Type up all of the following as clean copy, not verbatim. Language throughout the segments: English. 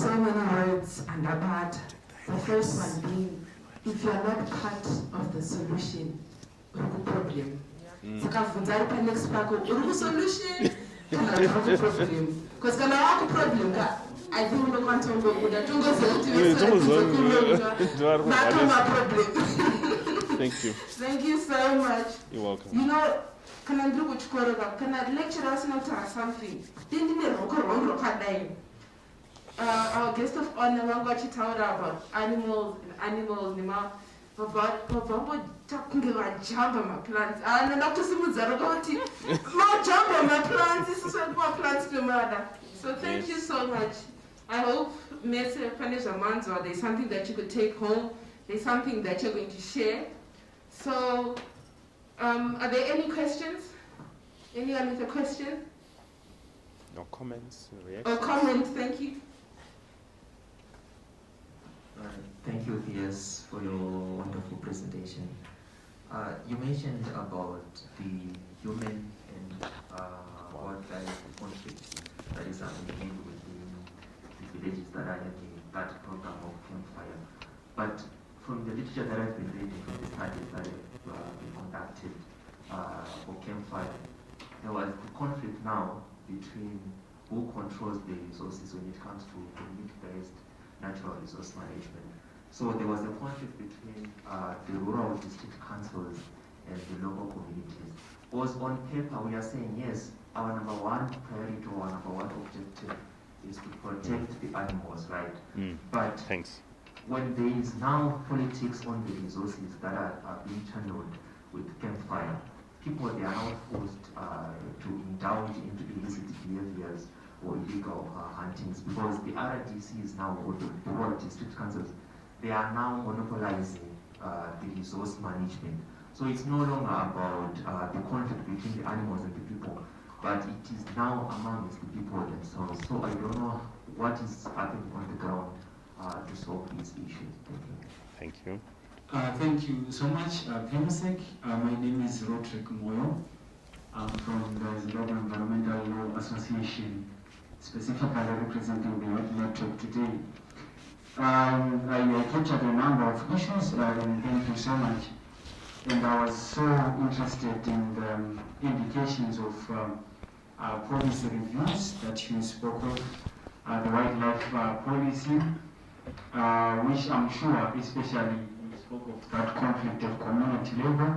so many words and about the first one being, if you are not part of the solution, or the problem. So next solution, problem. Because when I have a problem, I think we can't talk about that. Thank you. Thank you so much. You're welcome. You know, can I do what can I lecture us not something? Our guest of honor, what you told about animals, about talking about jumbo my plants. And not to see Zaragoti, more jumbo my plants, this is what more plants to murder. So thank you so much. I hope, Mr. Panejamanzo, there's something that you could take home, there's something that you're going to share. So, are there any questions? Anyone with a question? No comments, reactions? Or comment, thank you. Thank you, Theas, for your wonderful presentation. You mentioned about the human and wildlife conflict that is happening within the villages that are having that program of campfire. But from the literature that I've been reading, from the studies that have been conducted for campfire, there was the conflict now between who controls the resources when it comes to community-based natural resource management. So there was a conflict between the rural district councils and the local communities. Because on paper we are saying, yes, our number one priority or our number one objective is to protect the animals, right? But thanks. When there is now politics on the resources that are being channeled with campfire, people, they are now forced to indulge into illicit behaviors or illegal huntings, because the RDCs now, or the rural district councils, they are now monopolizing the resource management. So it's no longer about the conflict between the animals and the people, but it is now amongst the people themselves. So I don't know what is happening on the ground to solve these issues. Thank you. Thank you so much, Pemsek. My name is Roderick Moyo. I'm from the Zimbabwe Environmental Law Association, specifically representing the Youth Network today. I captured a number of issues, and thank you so much. And I was so interested in the indications of policy reviews that you spoke of, the wildlife policy, which I'm sure, especially you spoke of that conflict at community level.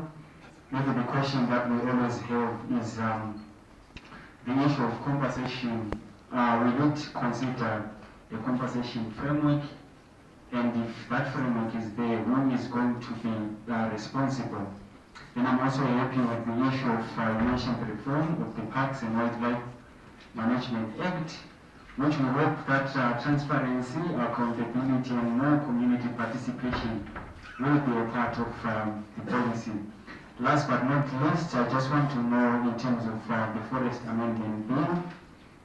Maybe the question that we always have is the issue of compensation. We need to consider a compensation framework, and if that framework is there, who is going to be responsible? And I'm also happy with the issue of you mentioned the reform of the Parks and Wildlife Management Act, which we hope that transparency, accountability, and more community participation will be a part of the policy. Last but not least, I just want to know in terms of the Forest Amendment Bill,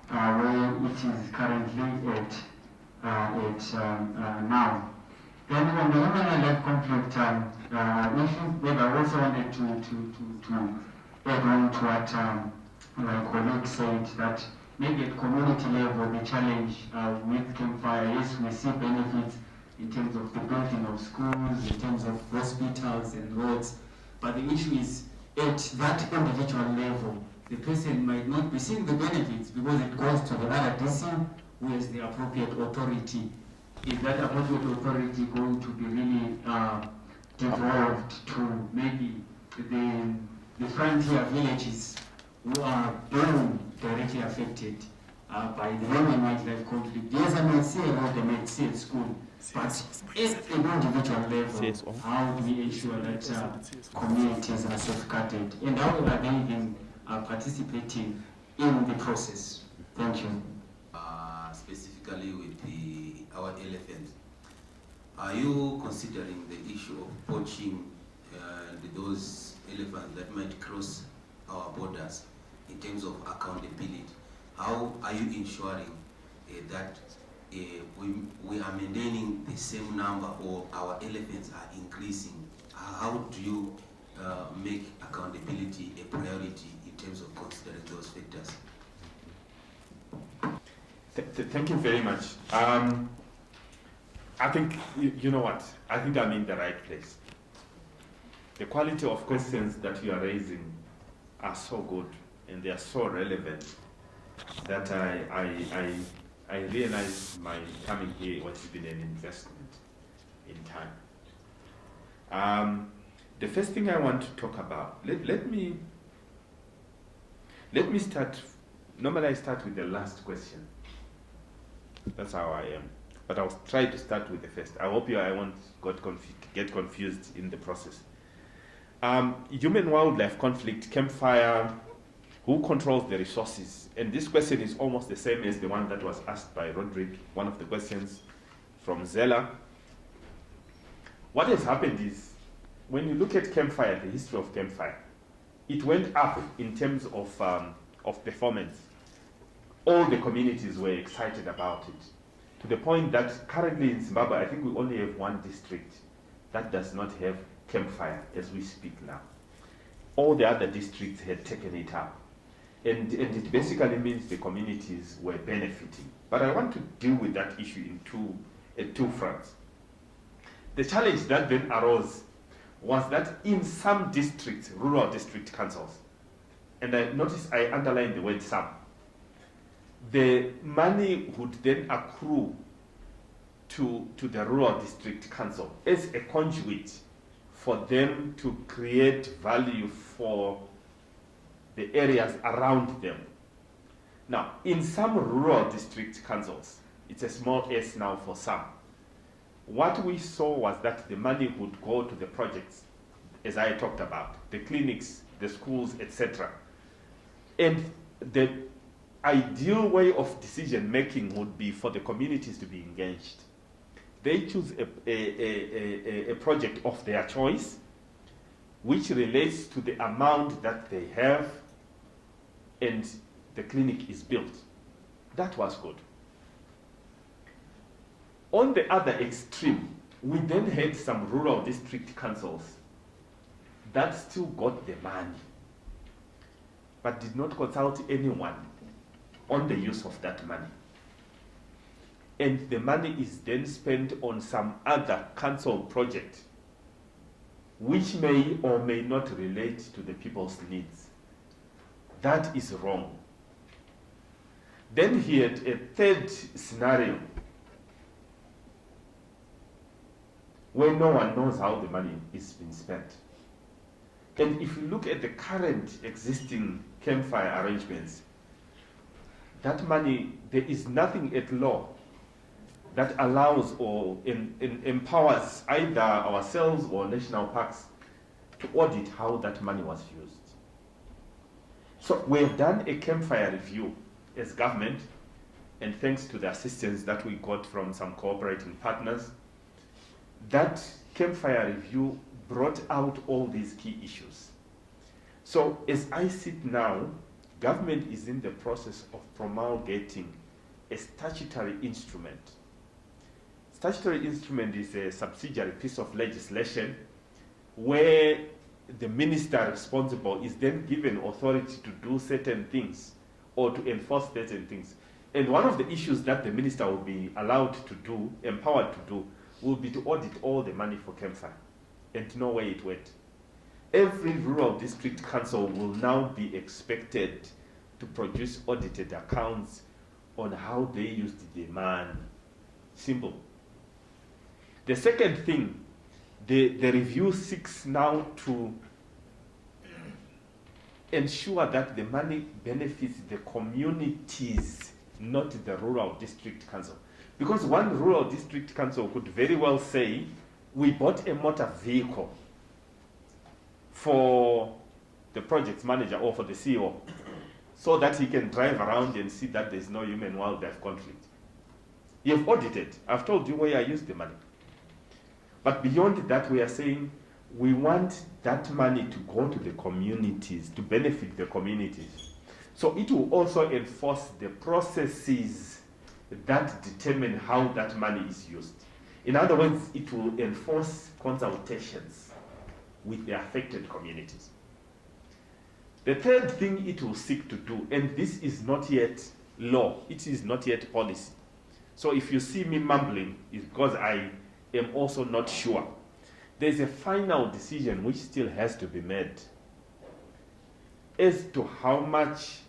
where it is currently at now. Then on the human wildlife conflict issue, I also wanted to add on to what my colleague said, that maybe at community level the challenge with campfire is we see benefits in terms of the building of schools, in terms of hospitals and roads, but the issue is at that individual level, the person might not be seeing the benefits because it goes to the RDC, who is the appropriate authority. Is that appropriate authority going to be really devolved to maybe the frontier villages who are being directly affected by the human wildlife conflict? Yes, I might say about the might say at school, but at an individual level, how do we ensure that communities are safeguarded, and how are they even participating in the process? Thank you. Specifically with our elephants, are you considering the issue of poaching those elephants that might cross our borders in terms of accountability? How are you ensuring that we are maintaining the same number, or our elephants are increasing? How do you make accountability a priority in terms of considering those factors? Thank you very much. I think, you know what, I think I'm in the right place. The quality of questions that you are raising are so good and they are so relevant that I realize my coming here was even an investment in time. The first thing I want to talk about, let me start. Normally I start with the last question. That's how I am. But I'll try to start with the first. I hope I won't get confused in the process. Human-wildlife conflict, campfire, who controls the resources? And this question is almost the same as the one that was asked by Roderick, one of the questions from Zella. What has happened is, when you look at campfire, the history of campfire, it went up in terms of performance. All the communities were excited about it, to the point that currently in Zimbabwe, I think we only have one district that does not have campfire as we speak now. All the other districts had taken it up. And it basically means the communities were benefiting. But I want to deal with that issue in two fronts. The challenge that then arose was that in some districts, rural district councils, and I notice I underlined the word some, the money would then accrue to the rural district council as a conduit for them to create value for the areas around them. Now, in some rural district councils, it's a small s now for some, what we saw was that the money would go to the projects, as I talked about, the clinics, the schools, etc. And the ideal way of decision making would be for the communities to be engaged. They choose a project of their choice, which relates to the amount that they have, and the clinic is built. That was good. On the other extreme, we then had some rural district councils that still got the money, but did not consult anyone on the use of that money. And the money is then spent on some other council project, which may or may not relate to the people's needs. That is wrong. Then he had a third scenario where no one knows how the money is being spent. And if you look at the current existing campfire arrangements, that money, there is nothing at law that allows or empowers either ourselves or national parks to audit how that money was used. So we have done a campfire review as government, and thanks to the assistance that we got from some cooperating partners, that campfire review brought out all these key issues. So as I sit now, government is in the process of promulgating a statutory instrument. Statutory instrument is a subsidiary piece of legislation where the minister responsible is then given authority to do certain things or to enforce certain things. And one of the issues that the minister will be allowed to do, empowered to do, will be to audit all the money for campfire and to know where it went. Every rural district council will now be expected to produce audited accounts on how they used the money. Simple. The second thing, the review seeks now to ensure that the money benefits the communities, not the rural district council. Because one rural district council could very well say, we bought a motor vehicle for the project manager or for the CEO so that he can drive around and see that there's no human-wildlife conflict. You've audited. I've told you where I used the money. But beyond that, we are saying we want that money to go to the communities, to benefit the communities. So it will also enforce the processes that determine how that money is used. In other words, it will enforce consultations with the affected communities. The third thing it will seek to do, and this is not yet law. It is not yet policy. So if you see me mumbling, it's because I am also not sure. There's a final decision which still has to be made as to how much,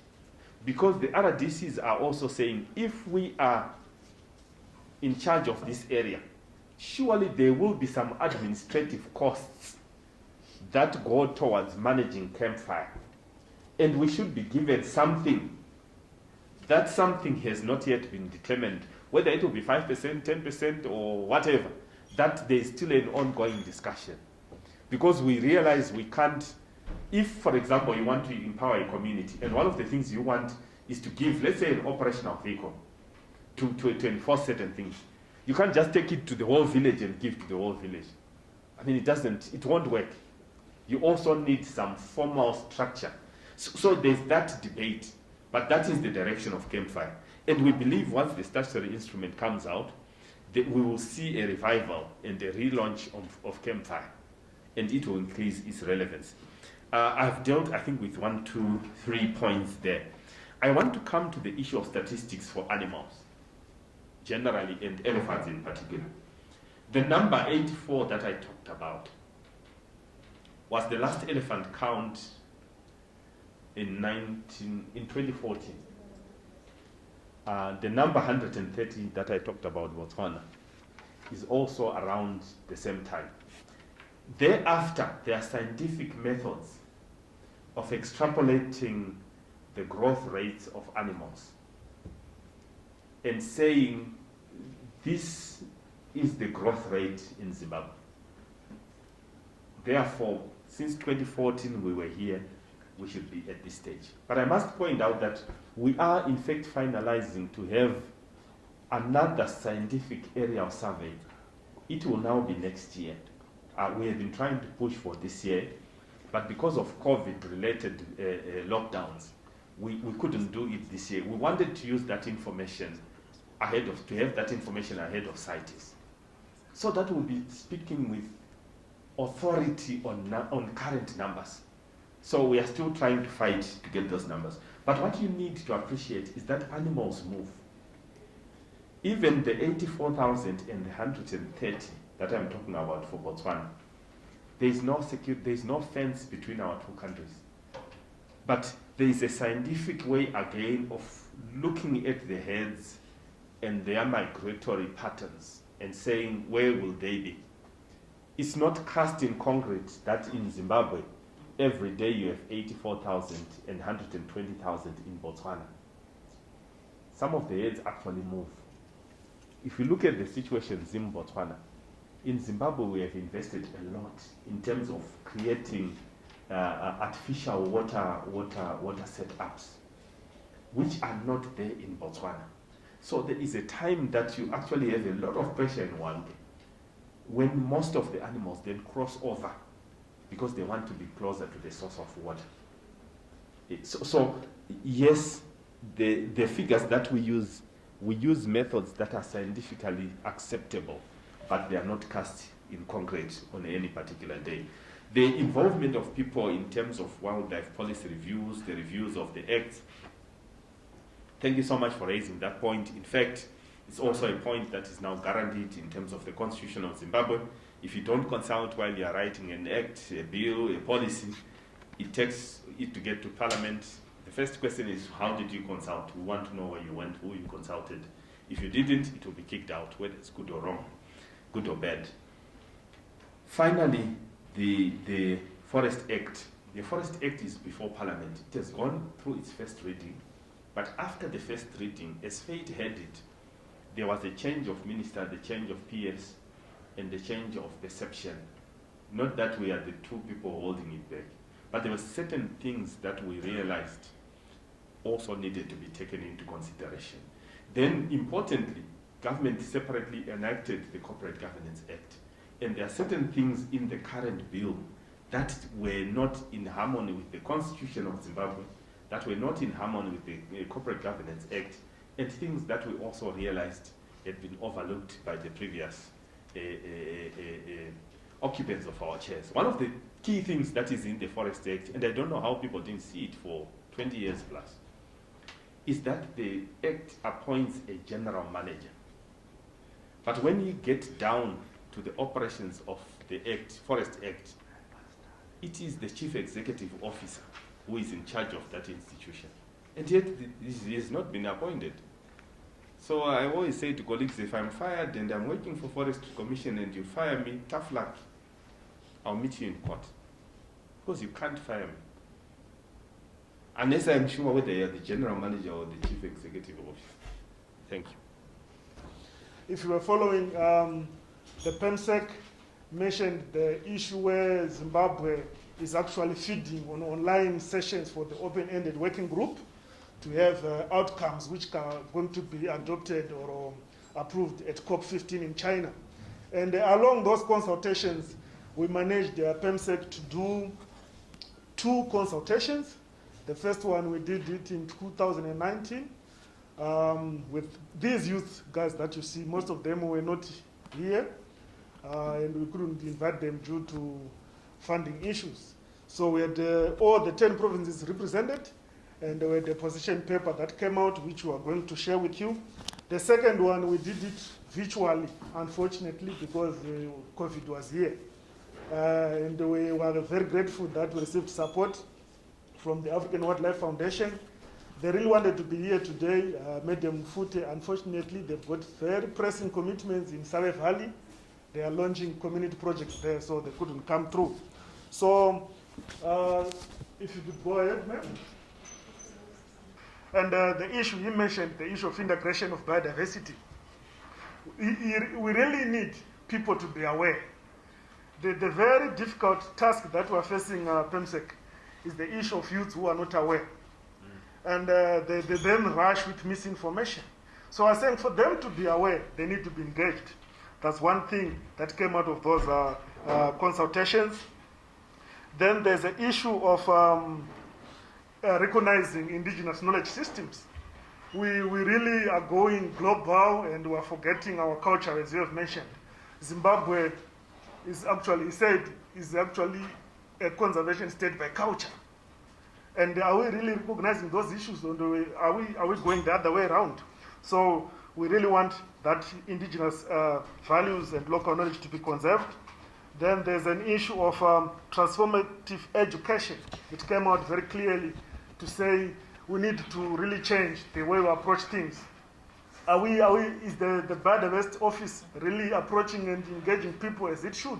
because the RDCs are also saying if we are in charge of this area, surely there will be some administrative costs that go towards managing campfire. And we should be given something. That something has not yet been determined, whether it will be 5%, 10%, or whatever. That there is still an ongoing discussion. Because we realize we can't, if, for example, you want to empower a community, and one of the things you want is to give, let's say, an operational vehicle to enforce certain things. You can't just take it to the whole village and give to the whole village. I mean, it won't work. You also need some formal structure. So there's that debate, but that is the direction of campfire. And we believe once the statutory instrument comes out, that we will see a revival and a relaunch of campfire, and it will increase its relevance. I've dealt, I think, with 1, 2, 3 points there. I want to come to the issue of statistics for animals, generally, and elephants in particular. The number 84 that I talked about was the last elephant count in 2014. The number 130 that I talked about, Botswana, is also around the same time. Thereafter, there are scientific methods of extrapolating the growth rates of animals and saying this is the growth rate in Zimbabwe. Therefore, since 2014 we were here, we should be at this stage. But I must point out that we are in fact finalizing to have another scientific area of survey. It will now be next year. We have been trying to push for this year, but because of COVID-related lockdowns, we couldn't do it this year. We wanted to use that information to have that information ahead of CITES. So that will be speaking with authority on current numbers. So we are still trying to fight to get those numbers. But what you need to appreciate is that animals move. Even the 84,000 and the 130 that I'm talking about for Botswana, there is no fence between our two countries. But there is a scientific way again of looking at the herds and their migratory patterns and saying where will they be. It's not cast in concrete that in Zimbabwe every day you have 84,000 and 120,000 in Botswana. Some of the herds actually move. If you look at the situation in Botswana, in Zimbabwe we have invested a lot in terms of creating artificial water setups, which are not there in Botswana. So there is a time that you actually have a lot of pressure in one day, when most of the animals then cross over because they want to be closer to the source of water. So yes, the figures that we use methods that are scientifically acceptable, but they are not cast in concrete on any particular day. The involvement of people in terms of wildlife policy reviews, the reviews of the acts. Thank you so much for raising that point. In fact, it's also a point that is now guaranteed in terms of the Constitution of Zimbabwe. If you don't consult while you are writing an act, a bill, a policy, it takes it to get to Parliament. The first question is, how did you consult? We want to know where you went, who you consulted. If you didn't, it will be kicked out, whether it's good or wrong, good or bad. Finally, the Forest Act. The Forest Act is before Parliament. It has gone through its first reading, but after the first reading, as fate had it, there was a change of minister, the change of PS, and the change of perception. Not that we are the two people holding it back, but there were certain things that we realized also needed to be taken into consideration. Then, importantly, government separately enacted the Corporate Governance Act, and there are certain things in the current bill that were not in harmony with the Constitution of Zimbabwe, that were not in harmony with the Corporate Governance Act, and things that we also realized had been overlooked by the previous occupants of our chairs. One of the key things that is in the Forest Act, and I don't know how people didn't see it for 20 years plus, is that the Act appoints a general manager. But when you get down to the operations of the Act, Forest Act, it is the Chief Executive Officer who is in charge of that institution. And yet, he has not been appointed. So I always say to colleagues, if I'm fired and I'm working for Forest Commission and you fire me, tough luck. I'll meet you in court. Because you can't fire me. Unless I'm sure whether you're the general manager or the chief executive officer. Thank you. If you were following, the PEMSEC mentioned the issue where Zimbabwe is actually feeding on online sessions for the open-ended working group to have outcomes which are going to be adopted or approved at COP15 in China. And along those consultations, we managed PEMSEC to do 2 consultations. The first one, we did it in 2019 with these youth guys that you see. Most of them were not here, and we couldn't invite them due to funding issues. So we had all the 10 provinces represented, and we had a position paper that came out, which we are going to share with you. The second one, we did it virtually, unfortunately, because COVID was here. And we were very grateful that we received support from the African Wildlife Foundation. They really wanted to be here today. Madam Fute, unfortunately, they've got very pressing commitments in Save Valley. They are launching community projects there, so they couldn't come through. So, if you could go ahead, ma'am. And the issue you mentioned, the issue of integration of biodiversity. We really need people to be aware. The very difficult task that we're facing, PEMSEC, is the issue of youths who are not aware. And they then rush with misinformation. So I was saying for them to be aware, they need to be engaged. That's one thing that came out of those consultations. Then there's the issue of recognizing indigenous knowledge systems. We really are going global and we're forgetting our culture, as you have mentioned. Zimbabwe is actually, he said, is actually a conservation state by culture. And are we really recognizing those issues? Or are we going the other way around? So we really want that indigenous values and local knowledge to be conserved. Then there's an issue of transformative education. It came out very clearly to say we need to really change the way we approach things. Is the biodiversity office really approaching and engaging people as it should?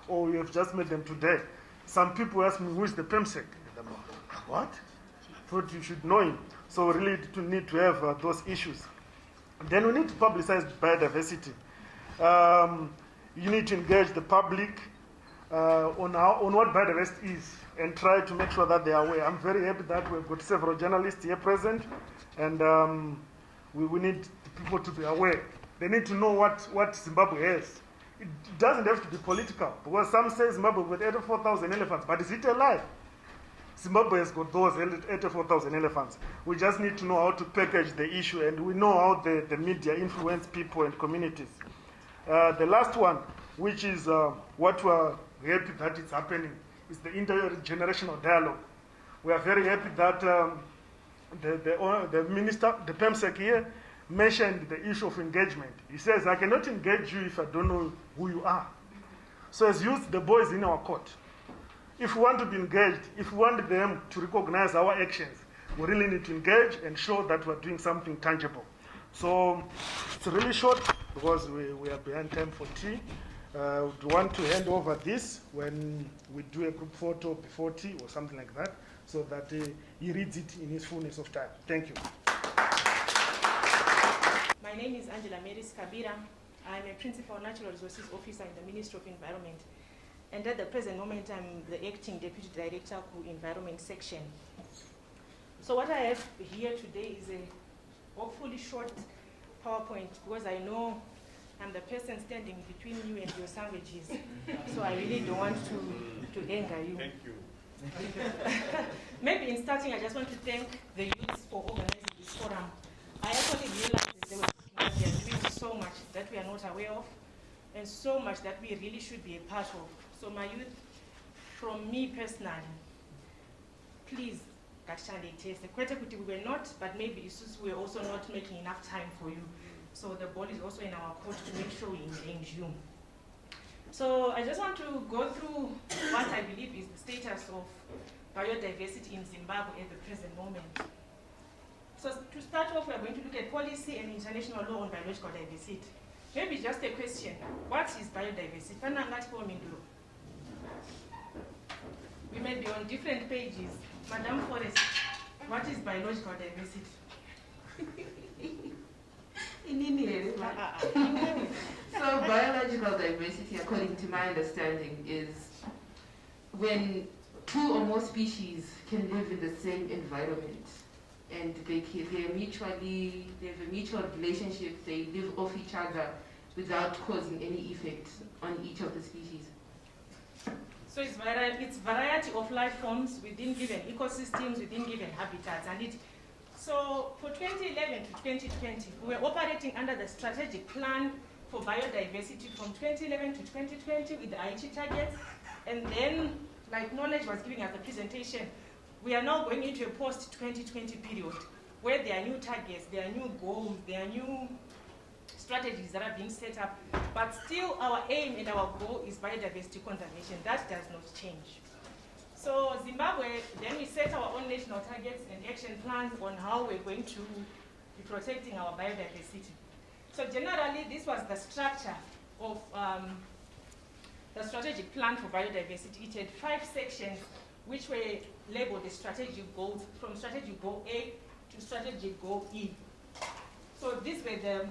Or we have just made them today? Some people ask me, who is the PEMSEC? What? Thought you should know him. So we really need to have those issues. Then we need to publicize biodiversity. You need to engage the public on what biodiversity is and try to make sure that they are aware. I'm very happy that we've got several journalists here present, and we need people to be aware. They need to know what Zimbabwe has. It doesn't have to be political, because some say Zimbabwe with 84,000 elephants, but is it a lie? Zimbabwe has got those 84,000 elephants. We just need to know how to package the issue, and we know how the media influence people and communities. The last one, which is what we're happy that it's happening, is the Intergenerational Dialogue. We are very happy that the minister, the PEMSEC here, mentioned the issue of engagement. He says, I cannot engage you if I don't know who you are. So as youth, the boys in our court, if we want to be engaged, if we want them to recognize our actions, we really need to engage and show that we're doing something tangible. So it's really short because we are behind time for tea. We want to hand over this when we do a group photo before tea or something like that, so that he reads it in his fullness of time. Thank you. My name is Angela Maris Kabira. I'm a Principal Natural Resources Officer in the Ministry of Environment. And at the present moment, I'm the Acting Deputy Director for Environment Section. So what I have here today is a hopefully short PowerPoint, because I know I'm the person standing between you and your sandwiches. So I really don't want to anger you. Thank you. Maybe in starting, I just want to thank the youth for organizing this forum. I actually realized that they are doing so much that we are not aware of, and so much that we really should be a part of. So my youth, from me personally, please ngatishande test. Kwete kuti we were not, but maybe we were also not making enough time for you. So the ball is also in our court to make sure we engage you. So I just want to go through what I believe is the status of biodiversity in Zimbabwe at the present moment. So to start off, we are going to look at policy and international law on biological diversity. Maybe just a question, what is biodiversity? We may be on different pages. Madam Forrest, what is biological diversity? So biological diversity, according to my understanding, is when two or more species can live in the same environment and they have a mutual relationship, they live off each other without causing any effect on each of the species. So it's variety of life forms within given ecosystems, within given habitats. So for 2011 to 2020, we were operating under the strategic plan for biodiversity from 2011 to 2020 with the Aichi targets. And then, like Knowledge was giving us the presentation, we are now going into a post-2020 period where there are new targets, there are new goals, there are new strategies that are being set up, but still our aim and our goal is biodiversity conservation. That does not change. So Zimbabwe, then we set our own national targets and action plans on how we're going to be protecting our biodiversity. So generally, this was the structure of the strategic plan for biodiversity. It had 5 sections which were labeled the strategic goals, from strategic goal A to strategic goal E. So these were the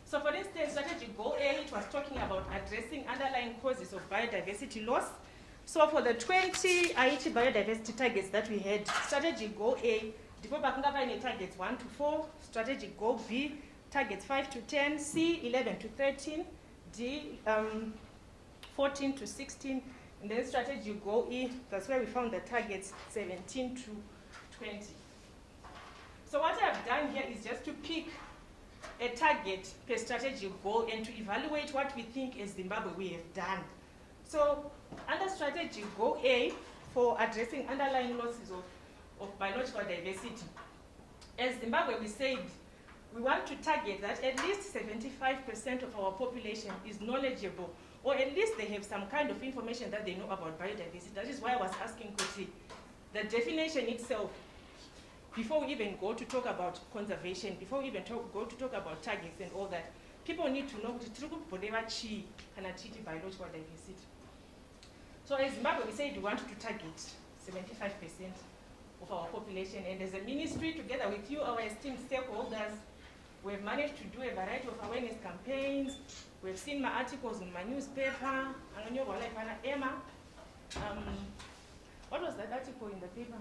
So for instance, strategic goal A, it was talking about addressing underlying causes of biodiversity loss. So for the 20 Aichi biodiversity targets that we had, strategic goal A, targets 1 to 4, strategic goal B, targets 5 to 10, C, 11 to 13, D, 14 to 16, and then strategic goal E, that's where we found the targets 17 to 20. So what I've done here is just to pick a target per strategic goal and to evaluate what we think as Zimbabwe we have done. So under strategic goal A, for addressing underlying losses of biological diversity, as Zimbabwe we said, we want to target that at least 75% of our population is knowledgeable, or at least they have some kind of information that they know about biodiversity. That is why I was asking Kuti, the definition itself, before we even go to talk about conservation, before we even go to talk about targets and all that, people need to know biological diversity. So as Zimbabwe, we said we want to target 75% of our population, and as a ministry, together with you, our esteemed stakeholders, we've managed to do a variety of awareness campaigns. We've seen my articles in my newspaper. What was that article in the paper?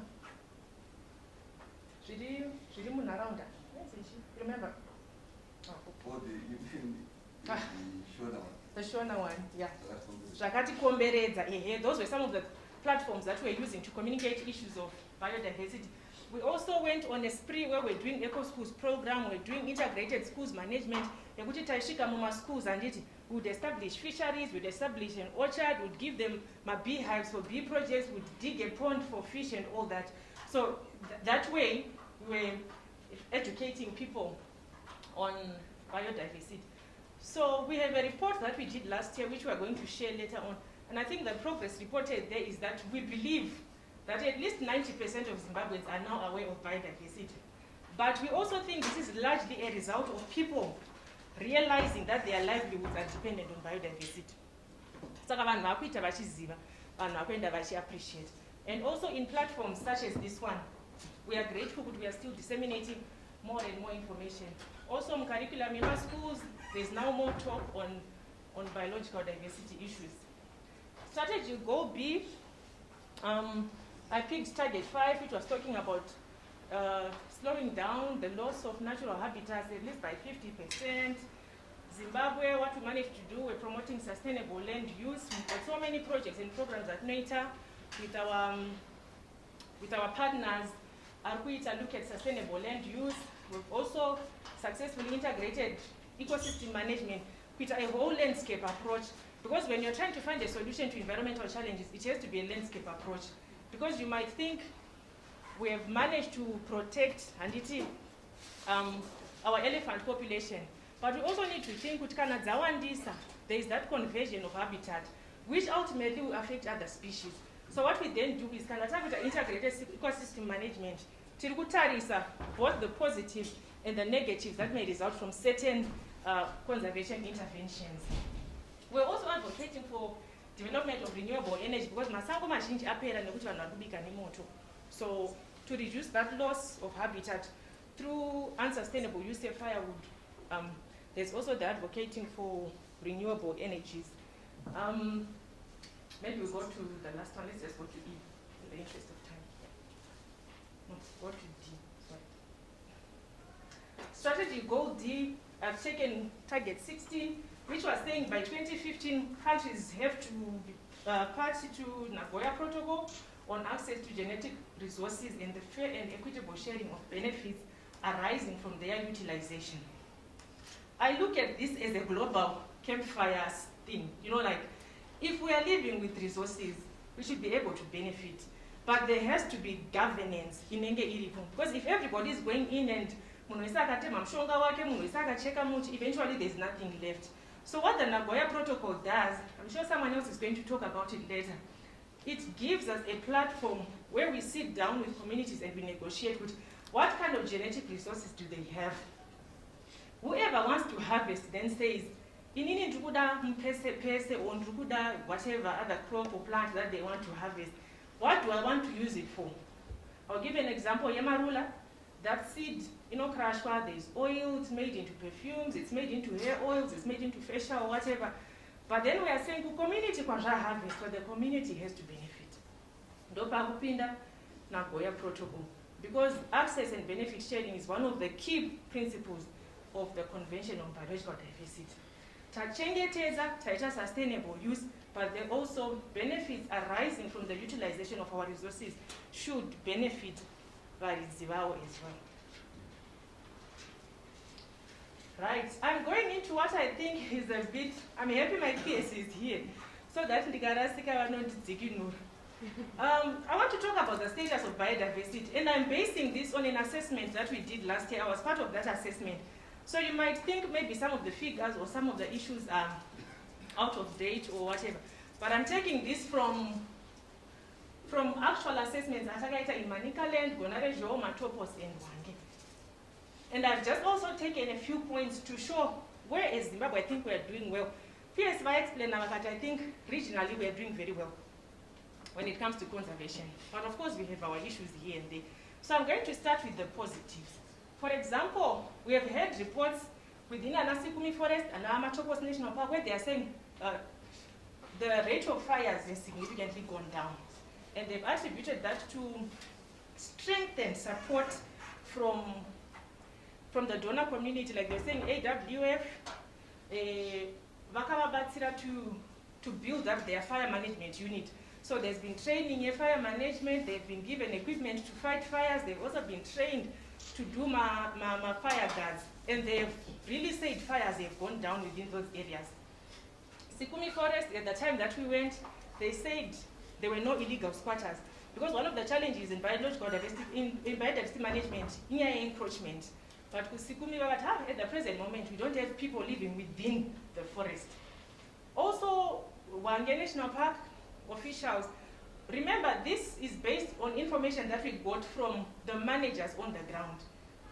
Remember? The Shona one, yeah. Those were some of the platforms that we're using to communicate issues of biodiversity. We also went on a spree where we're doing Eco Schools program, we're doing integrated schools management. Schools, and we would establish fisheries, we'd establish an orchard, we'd give them my beehives for bee projects, we'd dig a pond for fish and all that. So that way, we're educating people on biodiversity. So we have a report that we did last year, which we are going to share later on. And I think the progress reported there is that we believe that at least 90% of Zimbabweans are now aware of biodiversity. But we also think this is largely a result of people realizing that their livelihoods are dependent on biodiversity. And also in platforms such as this one, we are grateful that we are still disseminating more and more information. Also in curriculum in our schools, there's now more talk on biological diversity issues. Strategy goal B, I picked target 5, which was talking about slowing down the loss of natural habitats at least by 50%. Zimbabwe, what we managed to do, we're promoting sustainable land use. We've got so many projects and programs at NETA with our partners. Arkuita look at sustainable land use. We've also successfully integrated ecosystem management. a whole landscape approach, because when you're trying to find a solution to environmental challenges, it has to be a landscape approach. Because you might think we have managed to protect our elephant population, but we also need to think with Kanadzawandisa, there is that conversion of habitat, which ultimately will affect other species. So what we then do is integrated ecosystem management, Tirikutarisa, both the positives and the negatives that may result from certain conservation interventions. We're also advocating for development of renewable energy, because masango mazhinji apera nekuti vanhu vari kubika nemoto. So to reduce that loss of habitat through unsustainable use of firewood, there's also the advocating for renewable energies. Maybe we'll go to the last one. Let's just go to E in the interest of time. No, go to D. Sorry. Strategy goal D, I've taken target 16, which was saying by 2015, countries have to be party to Nagoya Protocol on access to genetic resources and the fair and equitable sharing of benefits arising from their utilization. I look at this as a global campfire thing. You know, like, if we are living with resources, we should be able to benefit. But there has to be governance in Enge Iripo. Because if everybody is going in and eventually there's nothing left. So what the Nagoya Protocol does, I'm sure someone else is going to talk about it later, it gives us a platform where we sit down with communities and we negotiate with what kind of genetic resources do they have. Whoever wants to harvest then says, inini ndukuda mpese or ndukuda whatever other crop or plant that they want to harvest. What do I want to use it for? I'll give you an example. Yamarula, that seed, crashwa, there's oil, it's made into perfumes, it's made into hair oils, it's made into facial or whatever. But then we are saying community kwanja harvest, but the community has to benefit. Ndopa kupinda Nagoya Protocol. Because access and benefit sharing is one of the key principles of the Convention on Biological Diversity. Tachengeteza, taita sustainable use, but there also benefits arising from the utilization of our resources should benefit Zimbabwe as well. Right, I'm going into what I think is a bit, I'm happy my PS is here, so that I want to talk about the status of biodiversity, and I'm basing this on an assessment that we did last year. I was part of that assessment. So you might think maybe some of the figures or some of the issues are out of date or whatever, but I'm taking this from actual assessments in Manicaland, Gonarejo, Matopos, and Wange. And I've just also taken a few points to show where is Zimbabwe I think we are doing well. PS I explained that I think regionally we are doing very well when it comes to conservation. But of course we have our issues here and there. So I'm going to start with the positives. For example, we have had reports within Anasikumi Forest and Amatopos National Park where they are saying the rate of fires has significantly gone down. And they've attributed that to strengthened support from the donor community, like they're saying AWF, Vakawabatsira to build up their fire management unit. So there's been training in fire management, they've been given equipment to fight fires, they've also been trained to do fire guards, and they've really said fires have gone down within those areas. Sikumi Forest, at the time that we went, they said there were no illegal squatters, because one of the challenges in biological diversity, in biodiversity management, is encroachment. But with Sikumi, at the present moment, we don't have people living within the forest. Also, Wange National Park officials, remember this is based on information that we got from the managers on the ground,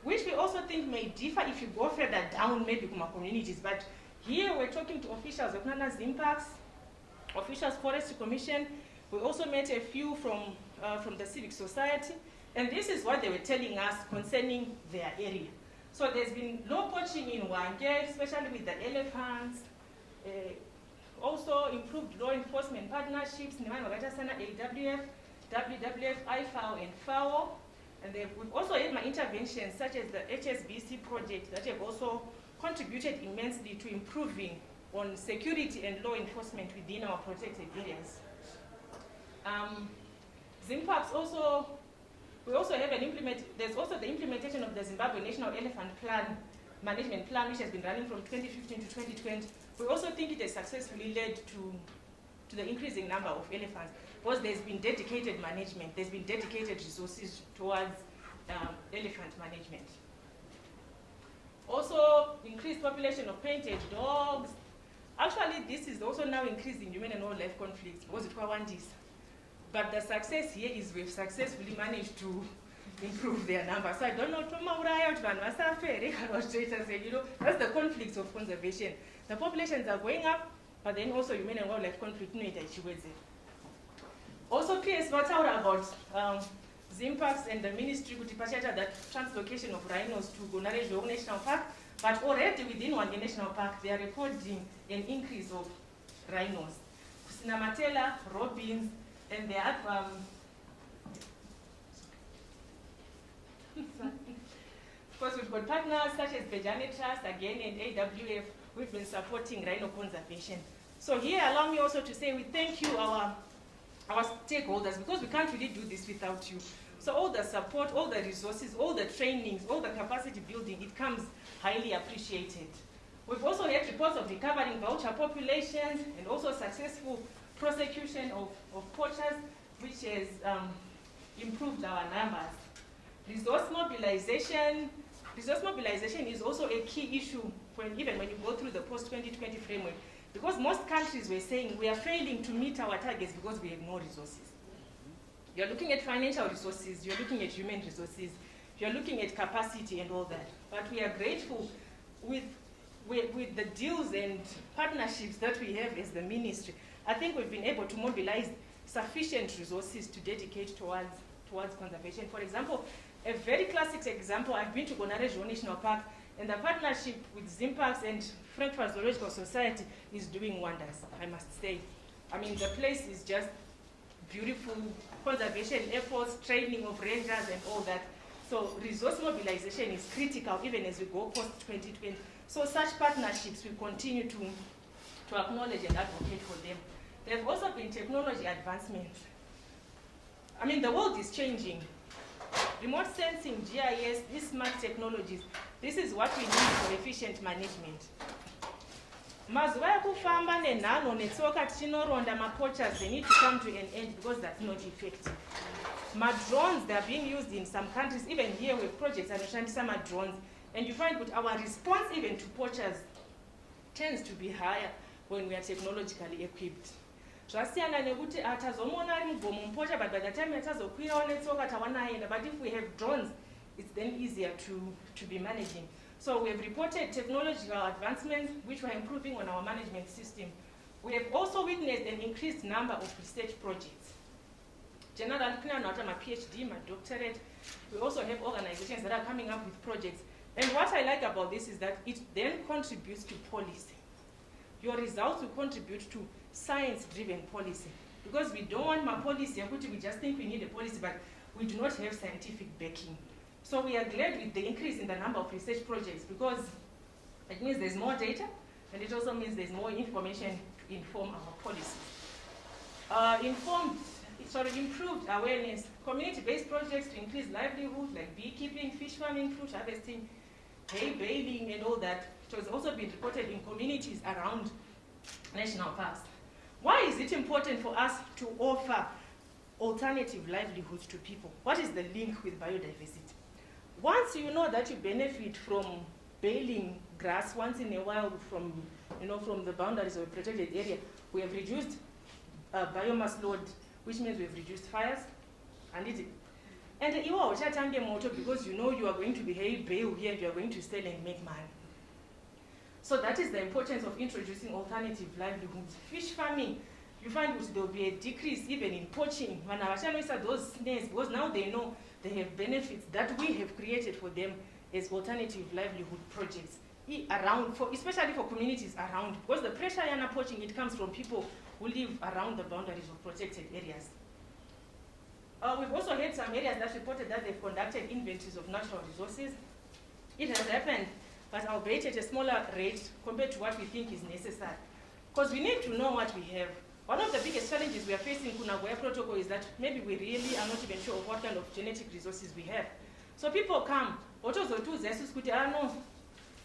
which we also think may differ if you go further down, maybe from our communities. But here we're talking to officials of Nana's impacts, officials Forestry Commission. We also met a few from the civic society, and this is what they were telling us concerning their area. So there's been no poaching in Wange, especially with the elephants. Also improved law enforcement partnerships, AWF, WWF, IFAO, and FAO. And we've also had my interventions such as the HSBC project that have also contributed immensely to improving on security and law enforcement within our protected areas. ZIMPACs also, we also have there's also the implementation of the Zimbabwe National Elephant Plan, Management Plan, which has been running from 2015 to 2020, We also think it has successfully led to the increasing number of elephants, because there's been dedicated management, there's been dedicated resources towards elephant management. Also, increased population of painted dogs. Actually, this is also now increasing human and wildlife conflicts, because it was this. But the success here is we've successfully managed to improve their numbers. So I don't know, you know, that's the conflicts of conservation. The populations are going up, but then also human and wildlife conflict. Also, PS Vataura about Zimbabwe and the ministry could that translocation of rhinos to Gonarejo National Park, but already within one national park, they are recording an increase of rhinos. Sinamatela, robins, and they are of course, we've got partners such as Bejane Trust, again, and AWF. We've been supporting rhino conservation. So here, allow me also to say we thank you, our stakeholders, because we can't really do this without you. So all the support, all the resources, all the trainings, all the capacity building, it comes highly appreciated. We've also had reports of recovering vulture populations and also successful prosecution of poachers, which has improved our numbers. Resource mobilization is also a key issue even when you go through the post-2020 framework, because most countries were saying we are failing to meet our targets because we have no resources. You're looking at financial resources, you're looking at human resources, you're looking at capacity and all that. But we are grateful with the deals and partnerships that we have as the ministry. I think we've been able to mobilize sufficient resources to dedicate towards conservation. For example, a very classic example, I've been to Gonarejo National Park, and the partnership with Zimbabwe and Frankfurt Zoological Society is doing wonders, I must say. I mean, the place is just beautiful, conservation efforts, training of rangers and all that. So resource mobilization is critical even as we go post-2020. So such partnerships will continue to acknowledge and advocate for them. There have also been technology advancements. I mean, the world is changing. Remote sensing, GIS, these smart technologies, this is what we need for efficient management. Mazuva ekufamba nenhano netsoka tichinoronda mapoachers, they need to come to an end because that's not effective. Drones, they are being used in some countries, even here with projects anoshandisa drones, and you find that our response even to poachers tends to be higher when we are technologically equipped. Zvasiyana nekuti atazomona ari mugomo mupocha, but by the time atazokwirawo netsoka tawanaenda, but if we have drones, it's then easier to be managing. So we have reported technological advancements which were improving on our management system. We have also witnessed an increased number of research projects. Generally, my PhD, my doctorate, we also have organizations that are coming up with projects. And what I like about this is that it then contributes to policy. Your results will contribute to science-driven policy. Because we don't want my policy, we just think we need a policy, but we do not have scientific backing. So we are glad with the increase in the number of research projects, because it means there's more data, and it also means there's more information to inform our policies. Improved awareness, community-based projects to increase livelihood, like beekeeping, fish farming, fruit harvesting, hay baling, and all that. It has also been reported in communities around national parks. Why is it important for us to offer alternative livelihoods to people? What is the link with biodiversity? Once you know that you benefit from baling grass once in a while from the boundaries of a protected area, we have reduced biomass load, which means we've reduced fires. And you are motor because you know you are going to be bale here, you are going to sell and make money. So that is the importance of introducing alternative livelihoods. Fish farming, you find that there will be a decrease even in poaching. When our channels are those snares, because now they know they have benefits that we have created for them as alternative livelihood projects around, especially for communities around. Because the pressure in poaching, it comes from people who live around the boundaries of protected areas. We've also had some areas that reported that they've conducted inventories of natural resources. It has happened, but albeit at a smaller rate compared to what we think is necessary. Because we need to know what we have. One of the biggest challenges we are facing in Kunagoya Protocol is that maybe we really are not even sure of what kind of genetic resources we have. So people come,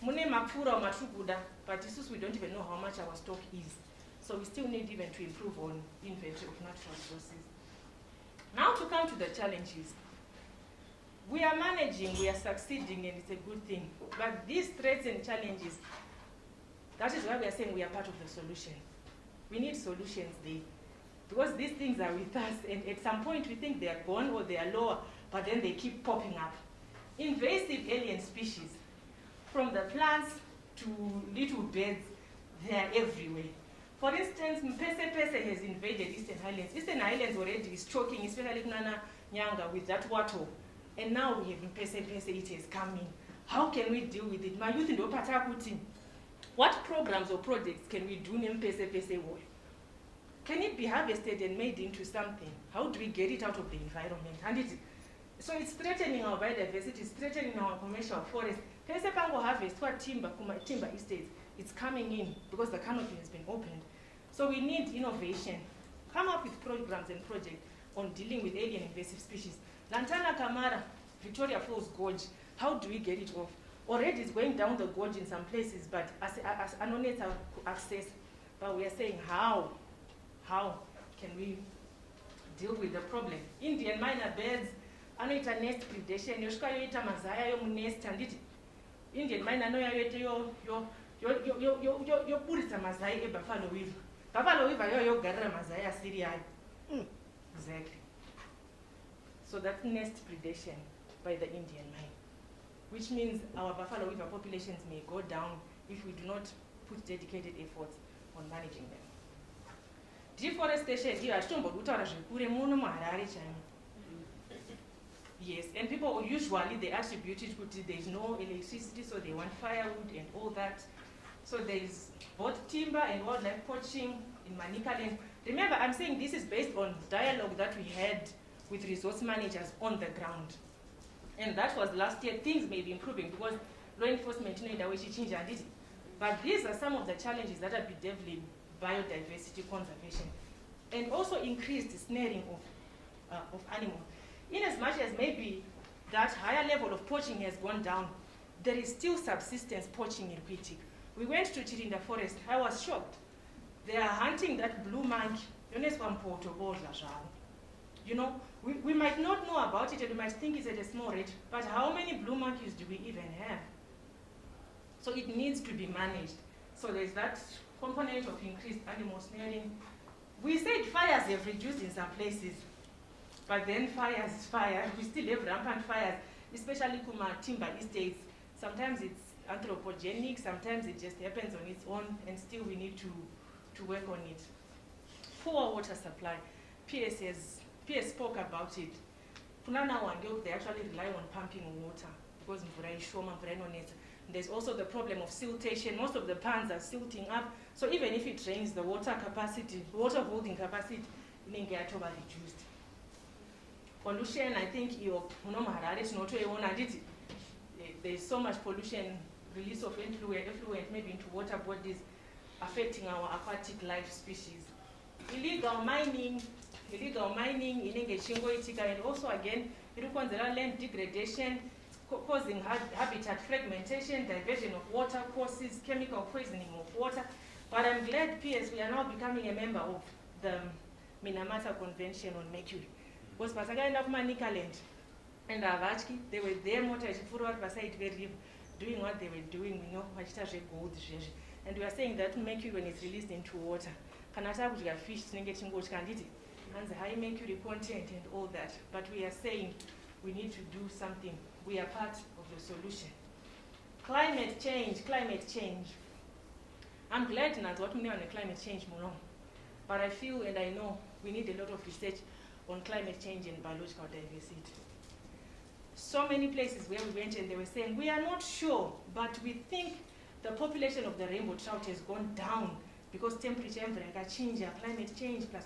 Mune mapfura matukuda, but we don't even know how much our stock is. So we still need even to improve on inventory of natural resources. Now to come to the challenges. We are managing, we are succeeding, and it's a good thing. But these threats and challenges, that is why we are saying we are part of the solution. We need solutions there. Because these things are with us, and at some point we think they are gone or they are lower, but then they keep popping up. Invasive alien species, from the plants to little birds, they are everywhere. For instance, Mpese has invaded Eastern Highlands. Eastern Highlands already is choking, especially Nana Nyanga with that wattle. And now we have Mpese, it is coming. How can we deal with it? My youth in the Opatakuti, what programs or projects can we do in Mpese way? Can it be harvested and made into something? How do we get it out of the environment? So it's threatening our biodiversity, it's threatening our commercial forest. Pese pango harvest, what timber estates, it's coming in because the canopy has been opened. So we need innovation. Come up with programs and projects on dealing with alien invasive species. Lantana Camara, Victoria Falls Gorge, how do we get it off? Already it's going down the gorge in some places, but as anonymous access. But we are saying how can we deal with the problem? Indian minor birds, anoita nest predation, yoshka yoita mazaya yo nest anditi. Indian minor no yo purita mazaya e buffalo weaver. Buffalo weaver yo garra mazaya Syria. Exactly. So that's nest predation by the Indian mine, which means our buffalo weaver populations may go down if we do not put dedicated efforts on managing them. Deforestation, yes, and people usually they attribute it to there is no electricity, so they want firewood and all that. So there is both timber and wildlife poaching in Manicaland. Remember, I'm saying this is based on dialogue that we had with resource managers on the ground. And that was last year. Things may be improving because law enforcement in the way she changed and did it. But these are some of the challenges that are bedeviling biodiversity conservation, and also increased snaring of animals. In as much as maybe that higher level of poaching has gone down, there is still subsistence poaching in Kwitik. We went to Chirinda Forest. I was shocked. They are hunting that blue monkey. You know, we might not know about it and we might think it's at a small rate, but how many blue monkeys do we even have? So it needs to be managed. So there's that component of increased animal snaring. We said fires have reduced in some places, but then fires. We still have rampant fires, especially Kuma timber estates. Sometimes it's anthropogenic, sometimes it just happens on its own, and still we need to work on it. Poor water supply. PS spoke about it. They actually rely on pumping water because there's also the problem of siltation. Most of the ponds are silting up. So even if it rains, the water holding capacity is reduced. Pollution, I think there's so much pollution, release of effluent maybe into water bodies, affecting our aquatic life species. Illegal mining, and also again, land degradation, causing habitat fragmentation, diversion of water courses, chemical poisoning of water. But I'm glad, PS, we are now becoming a member of the Minamata Convention on Mercury. Because Pasaganda of Manicaland and Avachki, they were there, doing what they were doing, gold. And we are saying that mercury, when it's released into water, can attack fish, and the high mercury content and all that. But we are saying we need to do something. We are part of the solution. Climate change. I'm glad now what we know on climate change, but I feel and I know we need a lot of research on climate change and biological diversity. So many places where we went and they were saying, we are not sure, but we think the population of the rainbow trout has gone down because temperature change, climate change, plus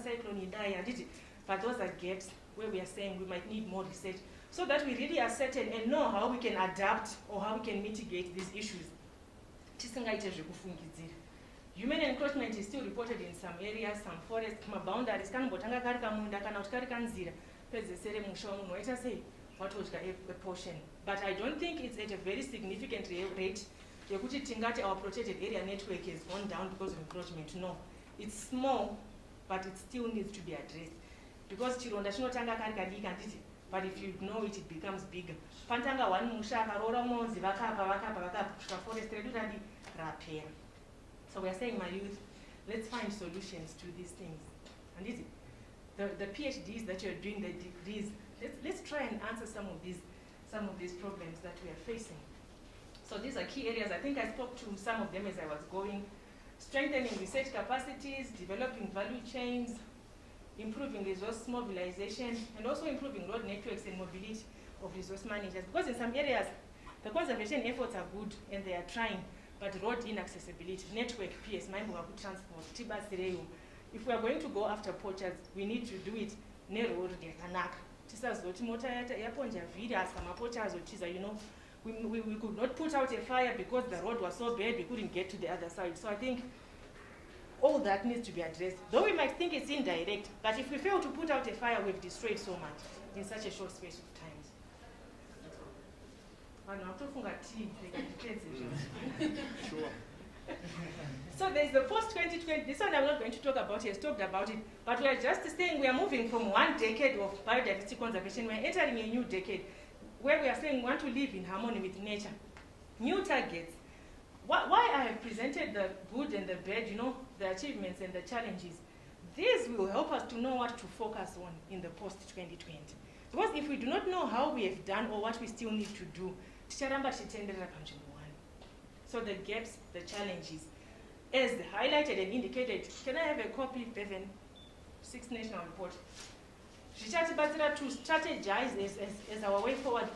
cyclone die. But those are gaps where we are saying we might need more research so that we really are certain and know how we can adapt or how we can mitigate these issues. Human encroachment is still reported in some areas, some forests, boundaries, but I don't think it's at a very significant rate yekuti tingati our protected area network has gone down because of encroachment. No, it's small, but it still needs to be addressed. Because chironda chinotanga kari kadiki handiti, but if you know it, it becomes bigger. Pantanga one musha akarora umonzi vakapa forest redu radi rapera. So we are saying, my youth, let's find solutions to these things. And is it the PhDs that you're doing, the degrees, let's try and answer some of these problems that we are facing. So these are key areas. I think I spoke to some of them as I was going. Strengthening research capacities, developing value chains, improving resource mobilization, and also improving road networks and mobility of resource managers. Because in some areas, the conservation efforts are good and they are trying, but road inaccessibility, network, PS, transport, tibasireyo. If we are going to go after poachers, we need to do it ne-road yakanaka. Tisazoti mota yaponja vhiri aska mapocha azotiza, you know, we could not put out a fire because the road was so bad we couldn't get to the other side. So I think all that needs to be addressed. Though we might think it's indirect, but if we fail to put out a fire, we've destroyed so much in such a short space of time. Sure. So there's the post-2020, this one I'm not going to talk about, he has talked about it, but we are just saying we are moving from one decade of biodiversity conservation, we are entering a new decade, where we are saying we want to live in harmony with nature. New targets. Why I have presented the good and the bad, you know, the achievements and the challenges. These will help us to know what to focus on in the post-2020. Because if we do not know how we have done or what we still need to do, so the gaps, the challenges, as highlighted and indicated, can I have a copy, Bevan? 6th National Report. To strategize as our way forward.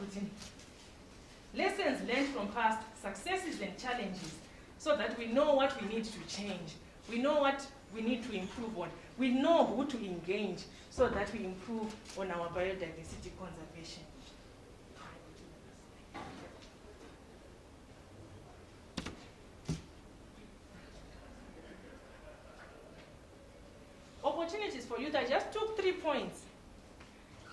Lessons learned from past successes and challenges, so that we know what we need to change. We know what we need to improve on. We know who to engage, so that we improve on our biodiversity conservation. Opportunities for youth, I just took 3 points.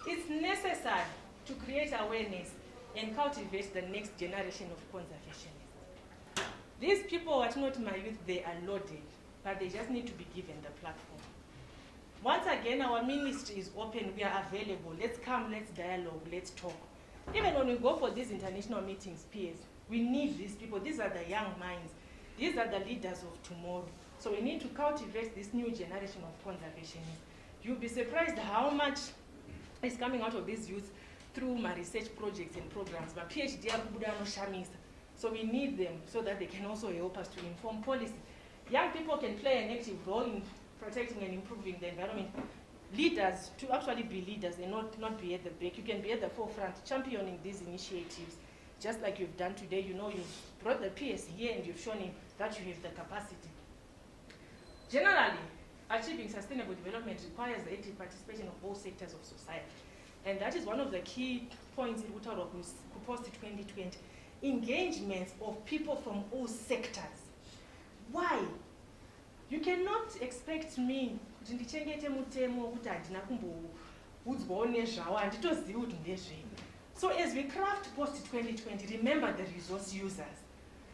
It's necessary to create awareness and cultivate the next generation of conservationists. These people are not my youth, they are loaded, but they just need to be given the platform. Once again, our ministry is open, we are available. Let's come, let's dialogue, let's talk. Even when we go for these international meetings, peers, we need these people. These are the young minds. These are the leaders of tomorrow. So we need to cultivate this new generation of conservationists. You'll be surprised how much is coming out of these youth through my research projects and programs. My PhD, so we need them so that they can also help us to inform policy. Young people can play an active role in protecting and improving the environment. Leaders, to actually be leaders and not be at the back. You can be at the forefront championing these initiatives, just like you've done today. You know, you've brought the PS here and you've shown him that you have the capacity. Generally, achieving sustainable development requires the active participation of all sectors of society. And that is one of the key points in Utaro post-2020. Engagements of people from all sectors. Why? You cannot expect me to So as we craft post-2020, remember the resource users.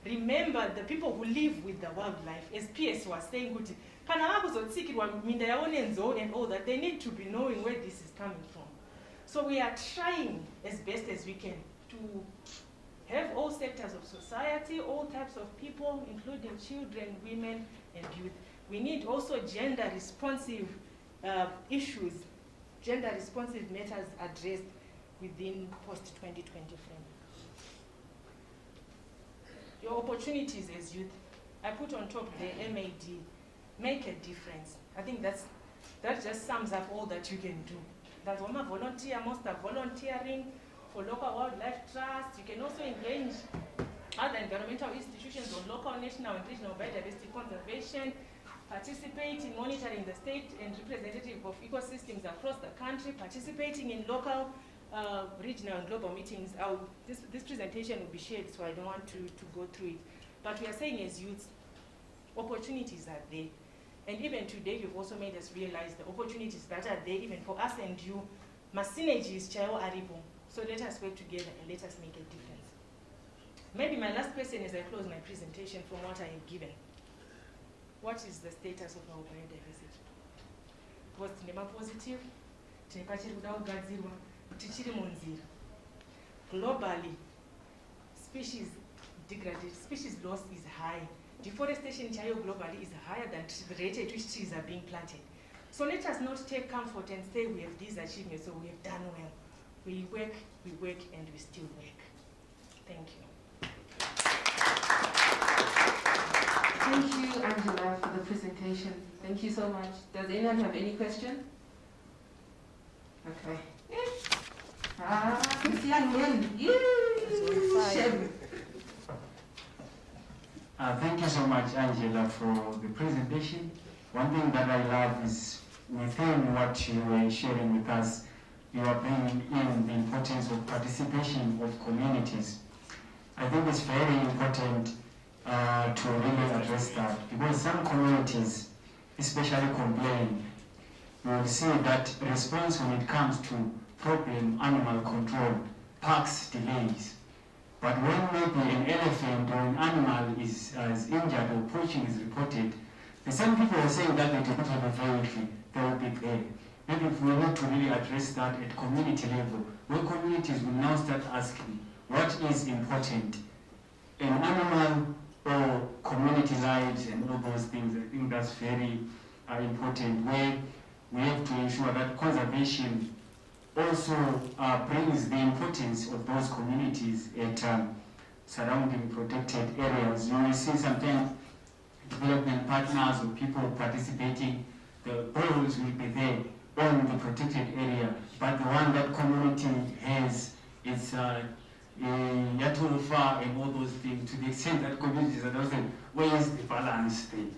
Remember the people who live with the wildlife. As PS was saying, and all that, they need to be knowing where this is coming from. So we are trying as best as we can to have all sectors of society, all types of people, including children, women, and youth. We need also gender-responsive issues, gender-responsive matters addressed within post-2020 framework. Your opportunities as youth, I put on top the MAD, make a difference. I think that just sums up all that you can do. That's why volunteer, most are volunteering for local wildlife trusts. You can also engage other environmental institutions on local, national, and regional biodiversity conservation, participate in monitoring the state and representative of ecosystems across the country, participating in local, regional, and global meetings. This presentation will be shared, so I don't want to go through it. But we are saying as youths, opportunities are there. And even today, you've also made us realize the opportunities that are there, even for us and you. My synergies, Chayo Aribo. So let us work together and let us make a difference. Maybe my last question as I close my presentation from what I am given. What is the status of our biodiversity? Because tinema positive, tinepachiri kuda kugadzirwa, tichiri munzira. Globally, species degradation, species loss is high. Deforestation chayo globally is higher than the rate at which trees are being planted. So let us not take comfort and say we have these achievements, so we have done well. We work, and we still work. Thank you. Thank you, Angela, for the presentation. Thank you so much. Does anyone have any question? Okay. This young man. Yay! Thank you so much, Angela, for the presentation. One thing that I love is within what you were sharing with us, you are bringing in the importance of participation of communities. I think it's very important to really address that, because some communities, especially complain, you will see that response when it comes to problem animal control, parks delays. But when maybe an elephant or an animal is injured or poaching is reported, the same people are saying that they do not have a voluntary, they will be there. Maybe if we need to really address that at community level, where communities will now start asking what is important, an animal or community lives and all those things. I think that's very important, where we have to ensure that conservation also brings the importance of those communities at surrounding protected areas. You will see sometimes development partners or people participating, the goals will be there on the protected area, but the one that community has is Yatulfa and all those things, to the extent that communities are saying, where is the balance there?